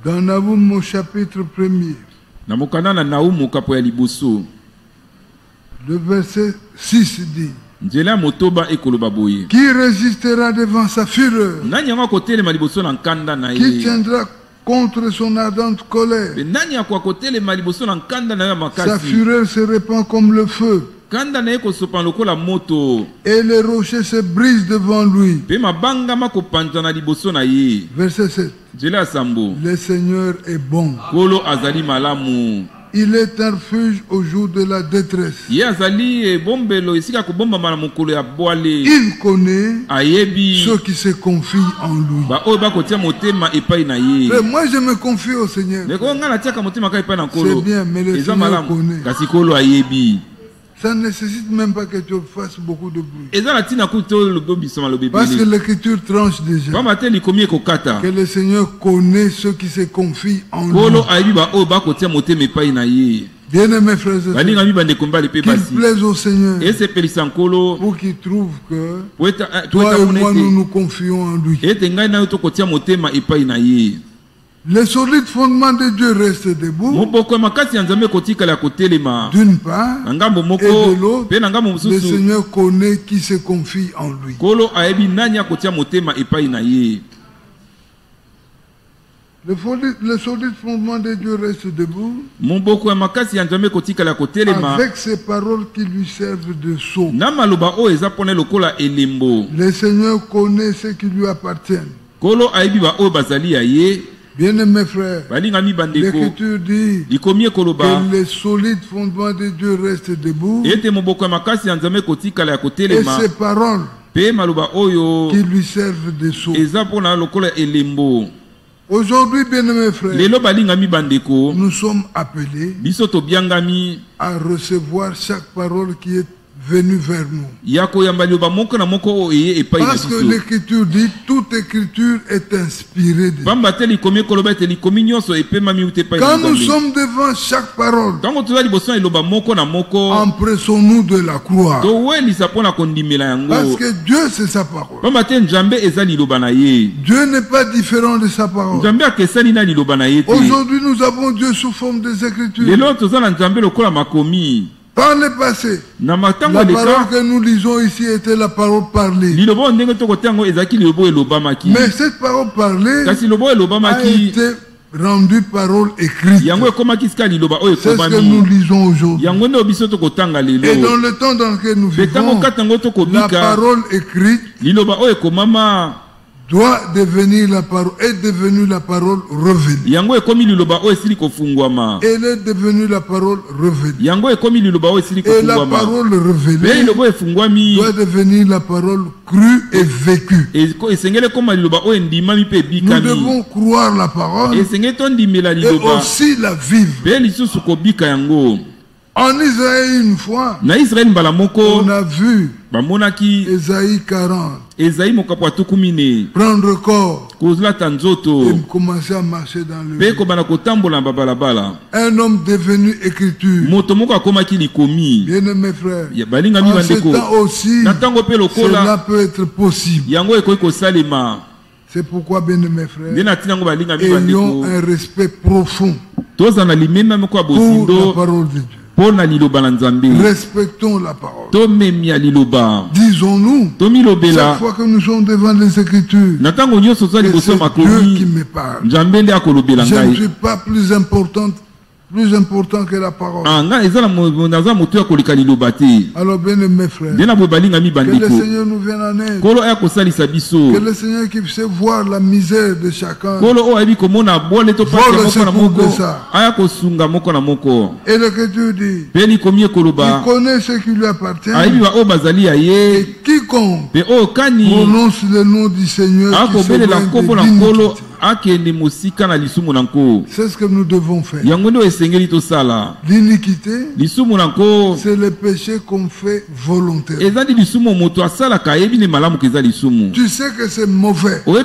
Dans Naoum au chapitre 1er. Le verset 6 dit. Qui résistera devant sa fureur? Qui tiendra contre son ardente colère? Sa fureur se répand comme le feu. Et les rochers se brisent devant lui. Verset 7. Le Seigneur est bon. Il est un refuge au jour de la détresse. Il connaît ceux qui se confient en lui. Mais moi je me confie au Seigneur. C'est bien, mais le Seigneur connaît. Ça ne nécessite même pas que tu fasses beaucoup de bruit. Parce que l'écriture tranche déjà. Que le Seigneur connaît ceux qui se confient en lui. Bien-aimés frères et sœurs, qu'il plaise au Seigneur pour qu'il trouve que toi et moi nous nous confions en lui. Les solides fondements de Dieu restent debout. D'une part, et de l'autre, le Seigneur connaît qui se confie en lui. Les solides fondements de Dieu restent debout. Avec ces paroles qui lui servent de sceau. Le Seigneur connaît ce qui lui appartient. Bien-aimés frères, l'Écriture dit que les solides fondements de Dieu restent debout. Et ces paroles qui lui servent de sceau. Aujourd'hui, bien-aimés frères, nous sommes appelés à recevoir chaque parole qui est venu vers nous. Parce que l'écriture dit toute écriture est inspirée de Dieu. Quand nous sommes devant chaque parole, empressons-nous de la croire. Parce que Dieu c'est sa parole. Dieu n'est pas différent de sa parole. Aujourd'hui nous avons Dieu sous forme des écritures. Par le passé, la parole que nous lisons ici était la parole parlée. Mais cette parole parlée a été rendue parole écrite. C'est ce que nous lisons aujourd'hui. Et dans le temps dans lequel nous vivons, la parole écrite doit devenir la parole, est devenue la parole revenue. Elle est devenue la parole revenue. Et la parole révélée doit devenir la parole crue et vécue. Nous devons croire la parole et aussi la vivre. En Israël une fois, on a vu Ésaïe 40 prendre corps et commencer à marcher dans le monde. Un homme devenu écriture. Bien-aimés frères, en ce temps aussi, cela peut être possible. C'est pourquoi, bien-aimés frères, ayons un respect profond pour la parole de Dieu. Respectons la parole. Disons-nous, chaque fois que nous sommes devant les Écritures, que c'est Dieu qui me parle. Je ne suis pas plus important que la parole. Alors bien mes frères, que le Seigneur nous vienne en aide. Que le Seigneur qui sait voir la misère de chacun vole secours de ça. Et l'Écriture dit il connaît ce qui lui appartient. Et quiconque prononce le nom du Seigneur qui se c'est ce que nous devons faire. L'iniquité, c'est le péché qu'on fait volontairement. Tu sais que c'est mauvais, mais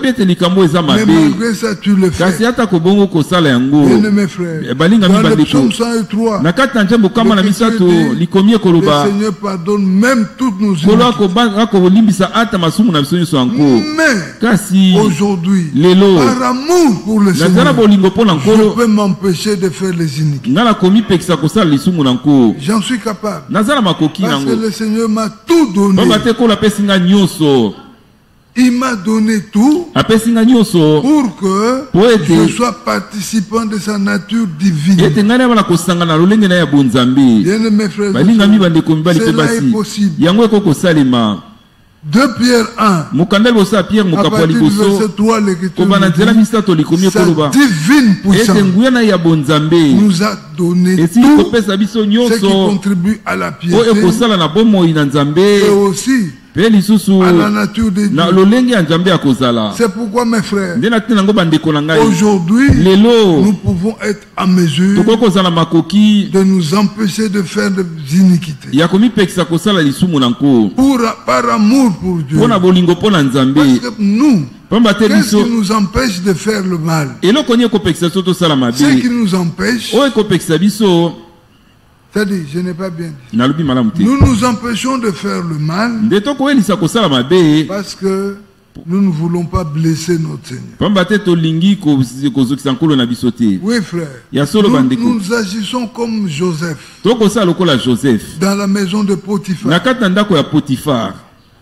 malgré ça tu le fais. Bien mes frères, dans le psaume 103, le Seigneur pardonne même toutes nos iniquités. Mais aujourd'hui, par amour pour le Seigneur, je peux m'empêcher de faire les iniquités. J'en suis capable. Parce que le Seigneur m'a tout donné. Il m'a donné tout pour que je sois participant de sa nature divine. Bien mes frères, cela est possible. 2 Pierre 1, à partir du verset 3, sa divine puissance nous a donné tout ce qui contribue à la piété et aussi à la nature de Dieu. C'est pourquoi mes frères, aujourd'hui nous pouvons être à mesure de nous empêcher de faire des iniquités par amour pour Dieu. Parce que nous, qu'est-ce qui nous empêche de faire le mal? Ce qui nous empêche, c'est-à-dire, je n'ai pas bien dit. Nous nous empêchons de faire le mal parce que nous ne voulons pas blesser notre Seigneur. Oui, frère. Nous agissons comme Joseph dans la maison de Potiphar.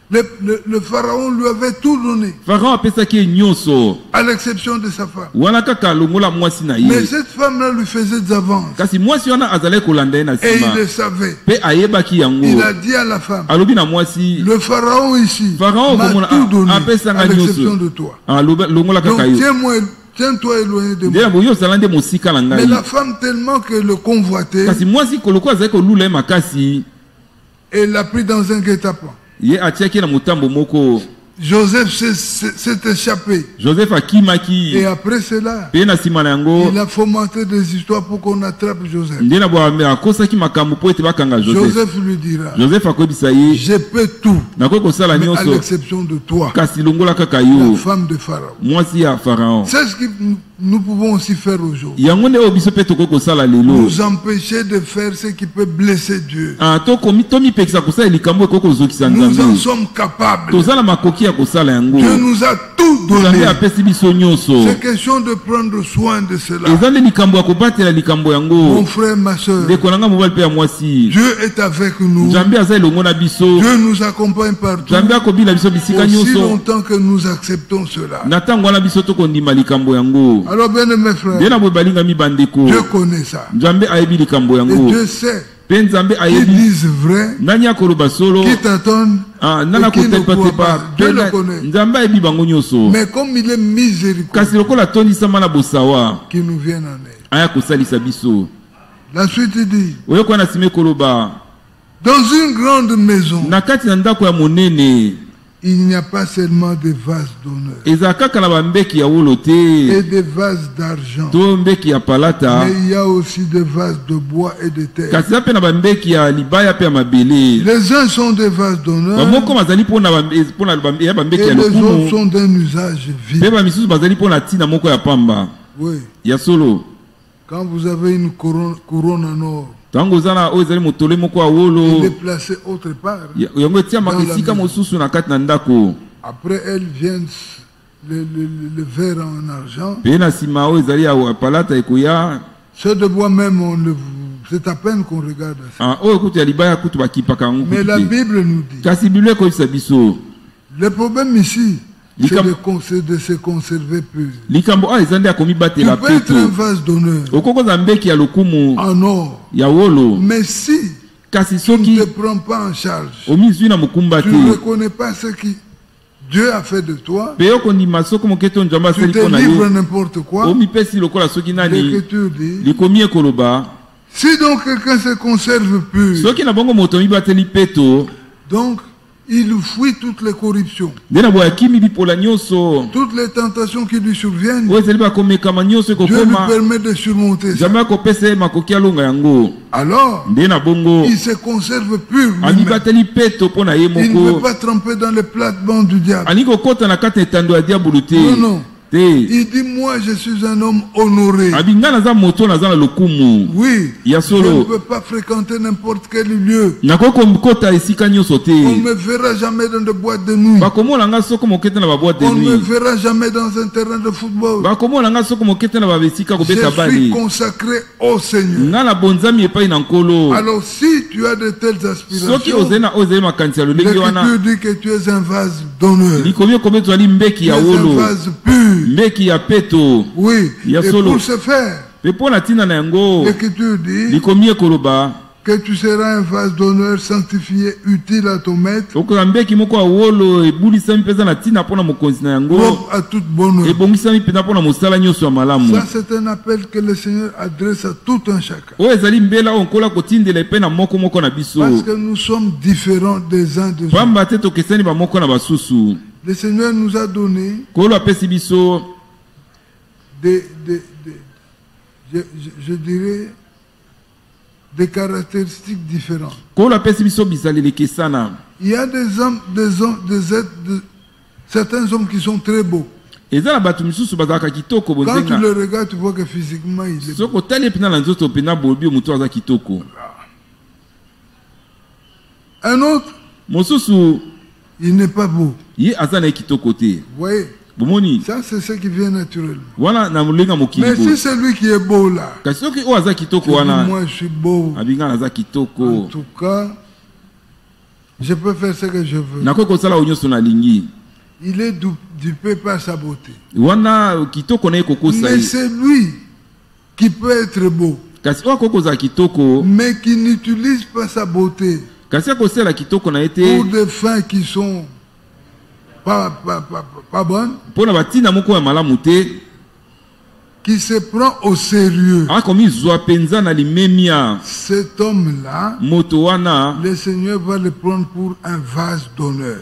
Le pharaon lui avait tout donné, à l'exception de sa femme. Mais cette femme-là lui faisait des avances. Et il le savait. Il a dit à la femme, le pharaon ici m'a tout donné, à l'exception de toi. Donc tiens-toi éloigné de moi. Mais la femme, tellement que le convoitait, elle l'a pris dans un guet-apens. Joseph s'est échappé. Et après cela, il a fomenté des histoires pour qu'on attrape Joseph. Joseph lui dira, je peux tout, mais à l'exception de toi, la femme de Pharaon. C'est ce que nous pouvons aussi faire aujourd'hui. Nous empêcher de faire ce qui peut blesser Dieu. Nous en sommes capables. Dieu nous a tout donné. C'est question de prendre soin de cela. Mon frère, ma soeur, Dieu est avec nous. Dieu nous accompagne partout. Aussi longtemps que nous acceptons cela. Alors bien mes frères, Dieu connaît ça. Et Dieu sait qui disent vrai, qui t'attendent et qui ne croient pas. Dieu le connaît. Mais comme il est miséricordieux, qu'il nous vienne en aide. La suite dit, dans une grande maison, il n'y a pas seulement des vases d'honneur et des vases d'argent, mais il y a aussi des vases de bois et de terre. Les uns sont des vases d'honneur et les autres sont d'un usage vil. Oui. Quand vous avez une couronne en or, il est placé autre part. Après, elles viennent le verre en argent. Ceux de bois même, c'est à peine qu'on regarde ça. Mais la Bible nous dit, le problème ici, c'est de se conserver pur. Tu peux être un vase d'honneur en or, mais si tu ne te prends pas en charge, tu ne reconnais pas ce que Dieu a fait de toi, tu te livres n'importe quoi. L'Écriture dit, si donc quelqu'un se conserve pur, donc il fuit toutes les corruptions, toutes les tentations qui lui surviennent. Dieu lui permet de surmonter ça. Alors, il se conserve pur. Il ne veut pas tremper dans les plates-bandes du diable. Non, non. Il dit, moi je suis un homme honoré. Oui, je ne peux pas fréquenter n'importe quel lieu. On ne me verra jamais dans des boîtes de nuit. On ne me verra jamais dans un terrain de football. Je suis consacré au Seigneur. Alors si tu as de telles aspirations, l'Écriture dit que tu es un vase d'honneur. Tu es un vase pur. Oui, et pour ce faire, l'Écriture dit que tu seras un vase d'honneur sanctifié, utile à ton maître, propre à toute bonne œuvre. Ça, c'est un appel que le Seigneur adresse à tout un chacun. Parce que nous sommes différents des uns des autres. Le Seigneur nous a donné je dirais des caractéristiques différentes. Il y a certains hommes qui sont très beaux. Quand tu le regardes, tu vois que physiquement il est beau. Un autre, il n'est pas beau. Vous voyez? Ça, c'est ce qui vient naturellement. Mais si c'est lui qui est beau là, moi je suis beau. En tout cas, je peux faire ce que je veux. Il est dupé par sa beauté. Mais c'est lui qui peut être beau, mais qui n'utilise pas sa beauté pour des fins qui sont pas bonne, qui se prend au sérieux. Cet homme-là, le Seigneur va le prendre pour un vase d'honneur.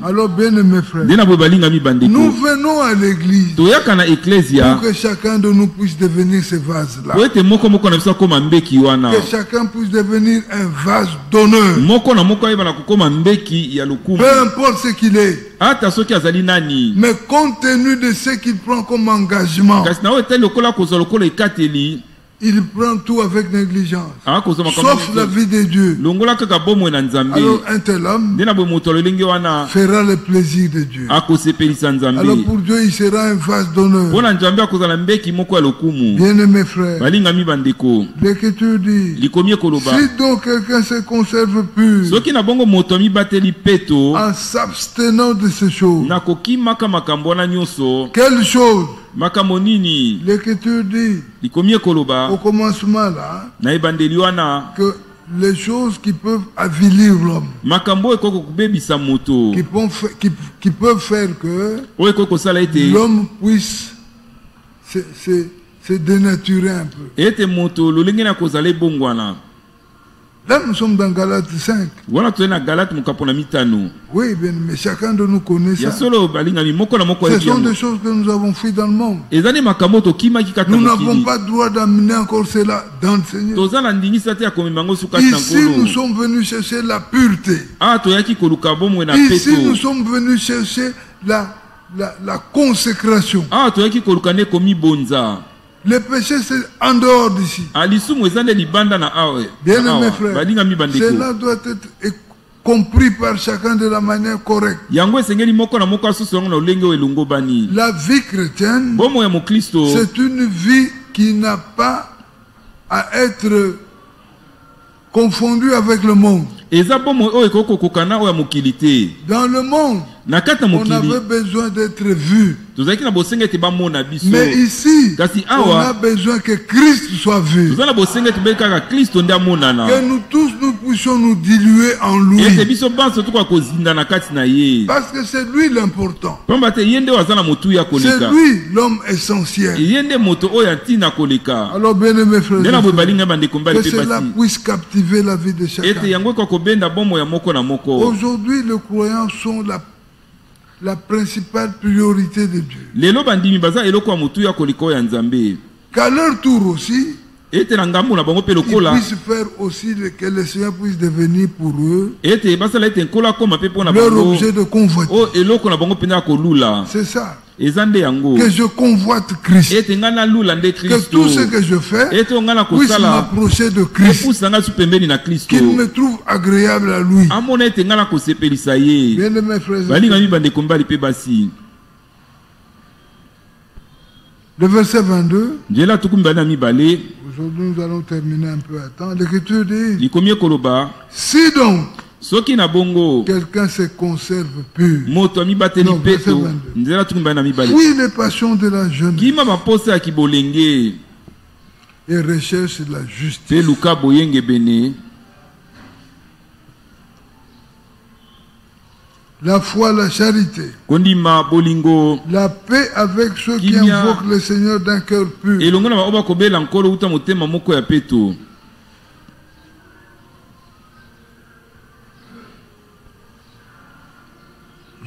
Alors, bien mes frères, nous venons à l'église pour que chacun de nous puisse devenir ce vase-là. Que chacun puisse devenir un vase d'honneur. Peu importe ce qu'il est. Mais compte tenu de ce qu'il prend comme engagement, il prend tout avec négligence, sauf la vie de Dieu. Alors un tel homme fera le plaisir de Dieu. Alors pour Dieu, il sera un vase d'honneur. Bien-aimés frères, l'Écriture dit, si donc quelqu'un se conserve pur en s'abstenant de ces choses, quelle chose? L'Écriture dit au commencement là que les choses qui peuvent avilir l'homme, qui peuvent faire que l'homme puisse se dénaturer un peu. Là, nous sommes dans Galates 5. Oui, bien, mais chacun de nous connaît ça. Ce sont des choses que nous avons fait dans le monde. Nous n'avons pas le droit d'amener encore cela dans le Seigneur. Ici, nous sommes venus chercher la pureté. Ici, nous sommes venus chercher la consécration. Le péché, c'est en dehors d'ici. Bien mes frères, cela doit être compris par chacun de la manière correcte. La vie chrétienne, c'est une vie qui n'a pas à être confondue avec le monde. Dans le monde, on avait besoin d'être vu. Mais ici, on a besoin que Christ soit vu. Que nous tous nous puissions nous diluer en lui. Parce que c'est lui l'important. C'est lui l'homme essentiel. Alors bien mes frères, que cela puisse captiver la vie de chacun. Aujourd'hui, les croyants sont la principale priorité de Dieu. Qu'à leur tour aussi, ils puissent faire aussi que le Seigneur puisse devenir pour eux leur objet de convoitise. C'est ça. Que je convoite Christ. Que tout ce que je fais puisse m'approcher de Christ. Qu'il me trouve agréable à lui. Bien aimés frères et sœurs. Le verset 22. Aujourd'hui, nous allons terminer un peu à temps. L'Écriture dit: si donc quelqu'un se conserve pur, fuit les passions de la jeunesse et recherche la justice, la foi, la charité, la paix avec ceux qui invoquent le Seigneur d'un cœur pur.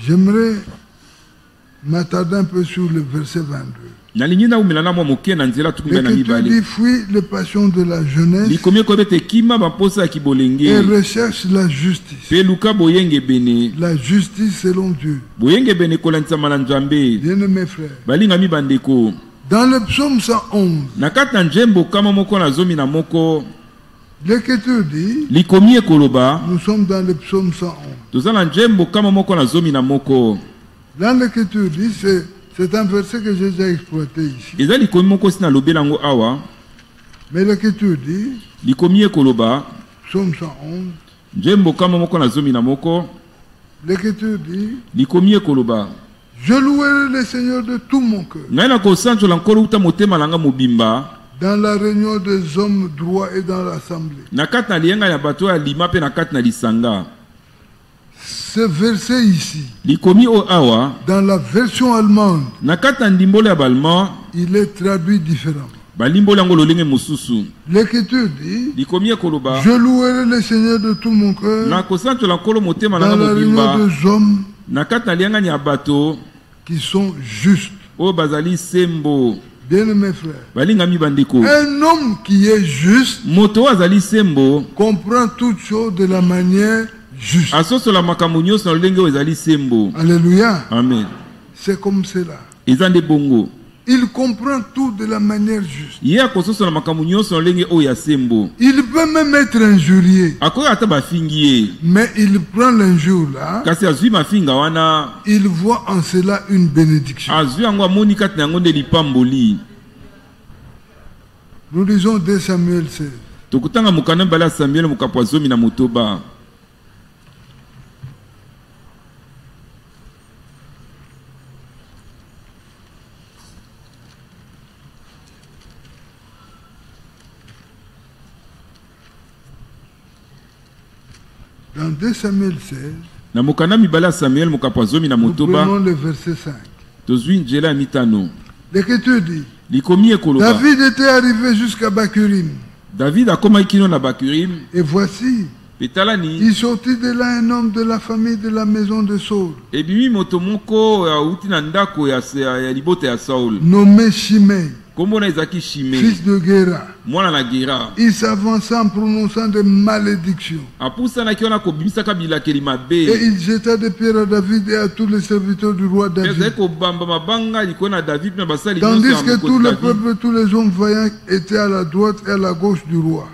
J'aimerais m'attarder un peu sur le verset 22. L'Écriture dit: fuis les passions de la jeunesse et recherche la justice. La justice selon Dieu. Bien-aimés frères, dans le psaume 111, l'Écriture dit, nous sommes dans le psaume 111. Dans l'Écriture dit, c'est un verset que j'ai déjà exploité ici. Mais l'Écriture dit, psaume 111, l'Écriture dit, je louerai le Seigneur de tout mon cœur dans la réunion des hommes droits et dans l'assemblée. Ce verset ici, dans la version allemande, il est traduit différemment. L'Écriture dit, je louerai le Seigneur de tout mon cœur dans la réunion des hommes qui sont justes. Bien-aimés frères, un homme qui est juste comprend toutes choses de la manière juste. Alléluia. Amen. C'est comme cela. Il comprend tout de la manière juste. Il peut même être injurié. Mais il prend l'injure là. Il voit en cela une bénédiction. Nous lisons 2 Samuel 16. Dans 2 Samuel 16, nous prenons le verset 5. L'Écriture dit, David était arrivé jusqu'à Bakurim. Et voici, il sortit de là un homme de la famille de la maison de Saul, nommé Shimei, fils de Gera. Il s'avança en prononçant des malédictions. Et il jeta des pierres à David et à tous les serviteurs du roi David. Tandis que tout le peuple, tous les hommes vaillants étaient à la droite et à la gauche du roi.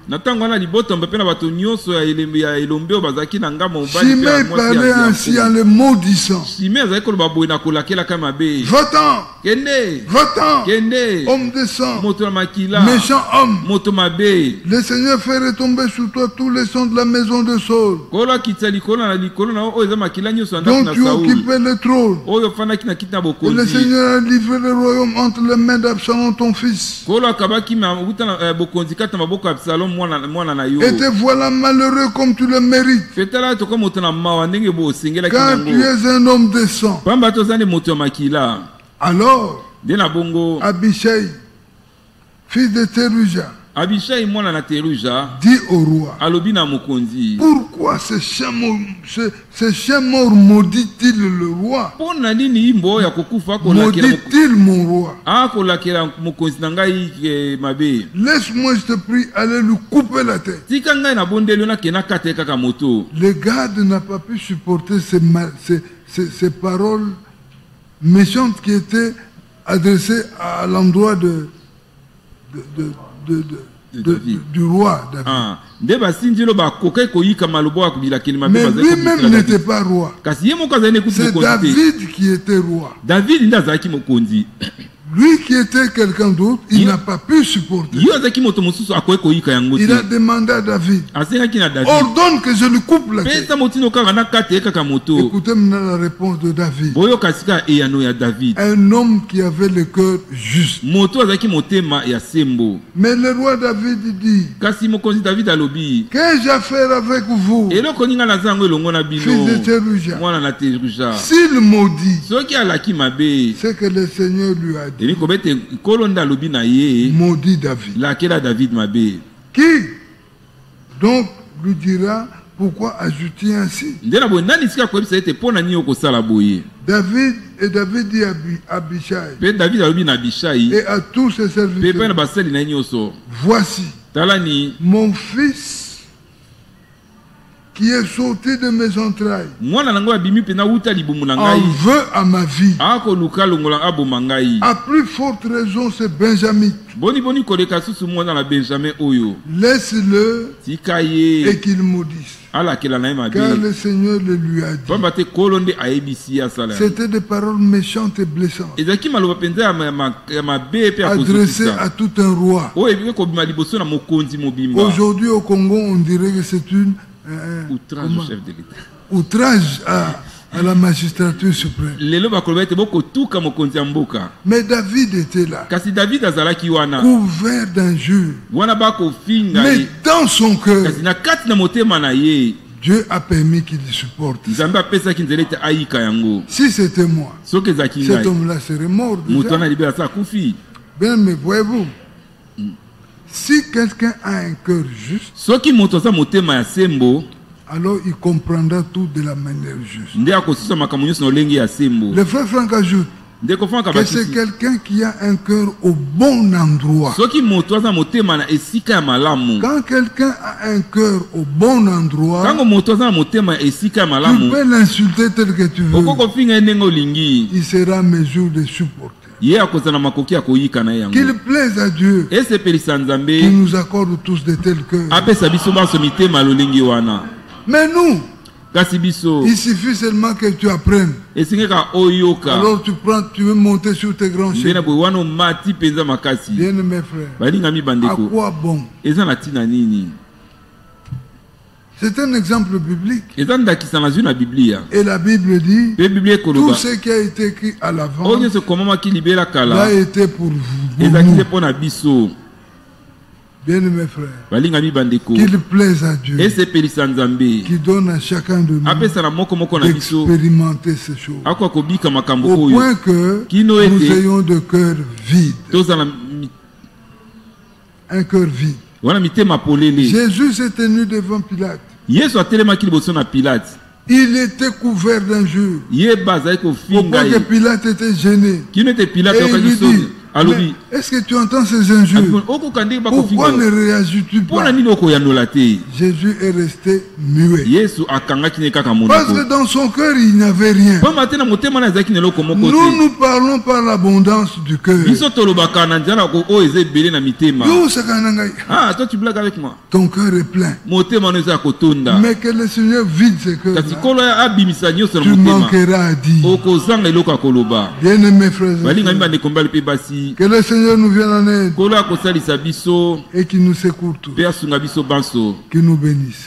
Shimei parlait ainsi en le maudissant. Va-t'en, va-t'en, homme de sang, méchant homme. Le Seigneur fait retomber sur toi tous les sons de la maison de Saul, dont tu occupais le trône. Et le Seigneur a livré le royaume entre les mains d'Absalom ton fils. Et te voilà malheureux comme tu le mérites, car tu es un homme de sang. Alors Abishai, fils de Teruja, Abishai mwana na Teruja dit au roi, alobina mokonzi, pourquoi ce chien mort maudit-il le roi? Maudit-il mon roi? Laisse-moi, je te prie, aller lui couper la tête. Le garde n'a pas pu supporter ces paroles méchantes qui étaient adressées à l'endroit du roi David. Mais lui-même n'était pas roi. C'est David qui était roi. Lui qui était quelqu'un d'autre, il n'a pas pu supporter. Il a demandé à David, ordonne que je lui coupe la tête. Écoutez maintenant la réponse de David. Un homme qui avait le cœur juste. Mais le roi David dit, qu'ai-je à faire avec vous, fils de Teruja? S'il maudit, c'est que le Seigneur lui a dit, maudit David. Qui donc lui dira pourquoi ajouter ainsi? David dit à Abishai et à tous ses serviteurs, voici mon fils qui est sorti de mes entrailles en veut à ma vie. À plus forte raison, c'est Benjamin. Laisse-le et qu'il maudisse. Car le Seigneur le lui a dit. C'était des paroles méchantes et blessantes adressées à tout un roi. Aujourd'hui au Congo, on dirait que c'est une outrage au chef de l'État. Outrage à la magistrature suprême. Mais David était là, couvert d'injures. Mais dans son cœur, Dieu a permis qu'il supporte. Si c'était moi, cet homme-là serait mort déjà. Bien, mais voyez-vous, si quelqu'un a un cœur juste, alors il comprendra tout de la manière juste. Le frère Franck ajoute que c'est quelqu'un qui a un cœur au bon endroit. Quand quelqu'un a un cœur au bon endroit, tu peux l'insulter tel que tu veux. Il sera en mesure de supporter. Qu'il plaise à Dieu qu'il nous accorde tous de tels cœurs. Mais nous, il suffit seulement que tu apprennes. Alors tu veux monter sur tes grands chevaux. Bien mes frères, à quoi bon? C'est un exemple biblique. Et la Bible dit, tout ce qui a été écrit à l'avant l'a été pour vous. Bien mes frères, qu'il plaise à Dieu, qu'il donne à chacun de nous d'expérimenter ces choses, au point que nous ayons de cœur vide. Un cœur vide. Jésus s'est tenu devant Pilate. Il était couvert d'injures. Au point que Pilate était gêné. Et il lui dit, est-ce que tu entends ces injures? Pourquoi ne réagis-tu pas? Jésus est resté muet. Parce que dans son cœur, il n'y avait rien. Nous parlons par l'abondance du cœur. Ah, toi tu blagues avec moi. Ton cœur est plein. Mais que le Seigneur vide ce cœur. Tu manqueras à dire. Bien-aimés frères, que le Seigneur nous vienne en aide et qu'il nous secoue, qu'il nous bénisse.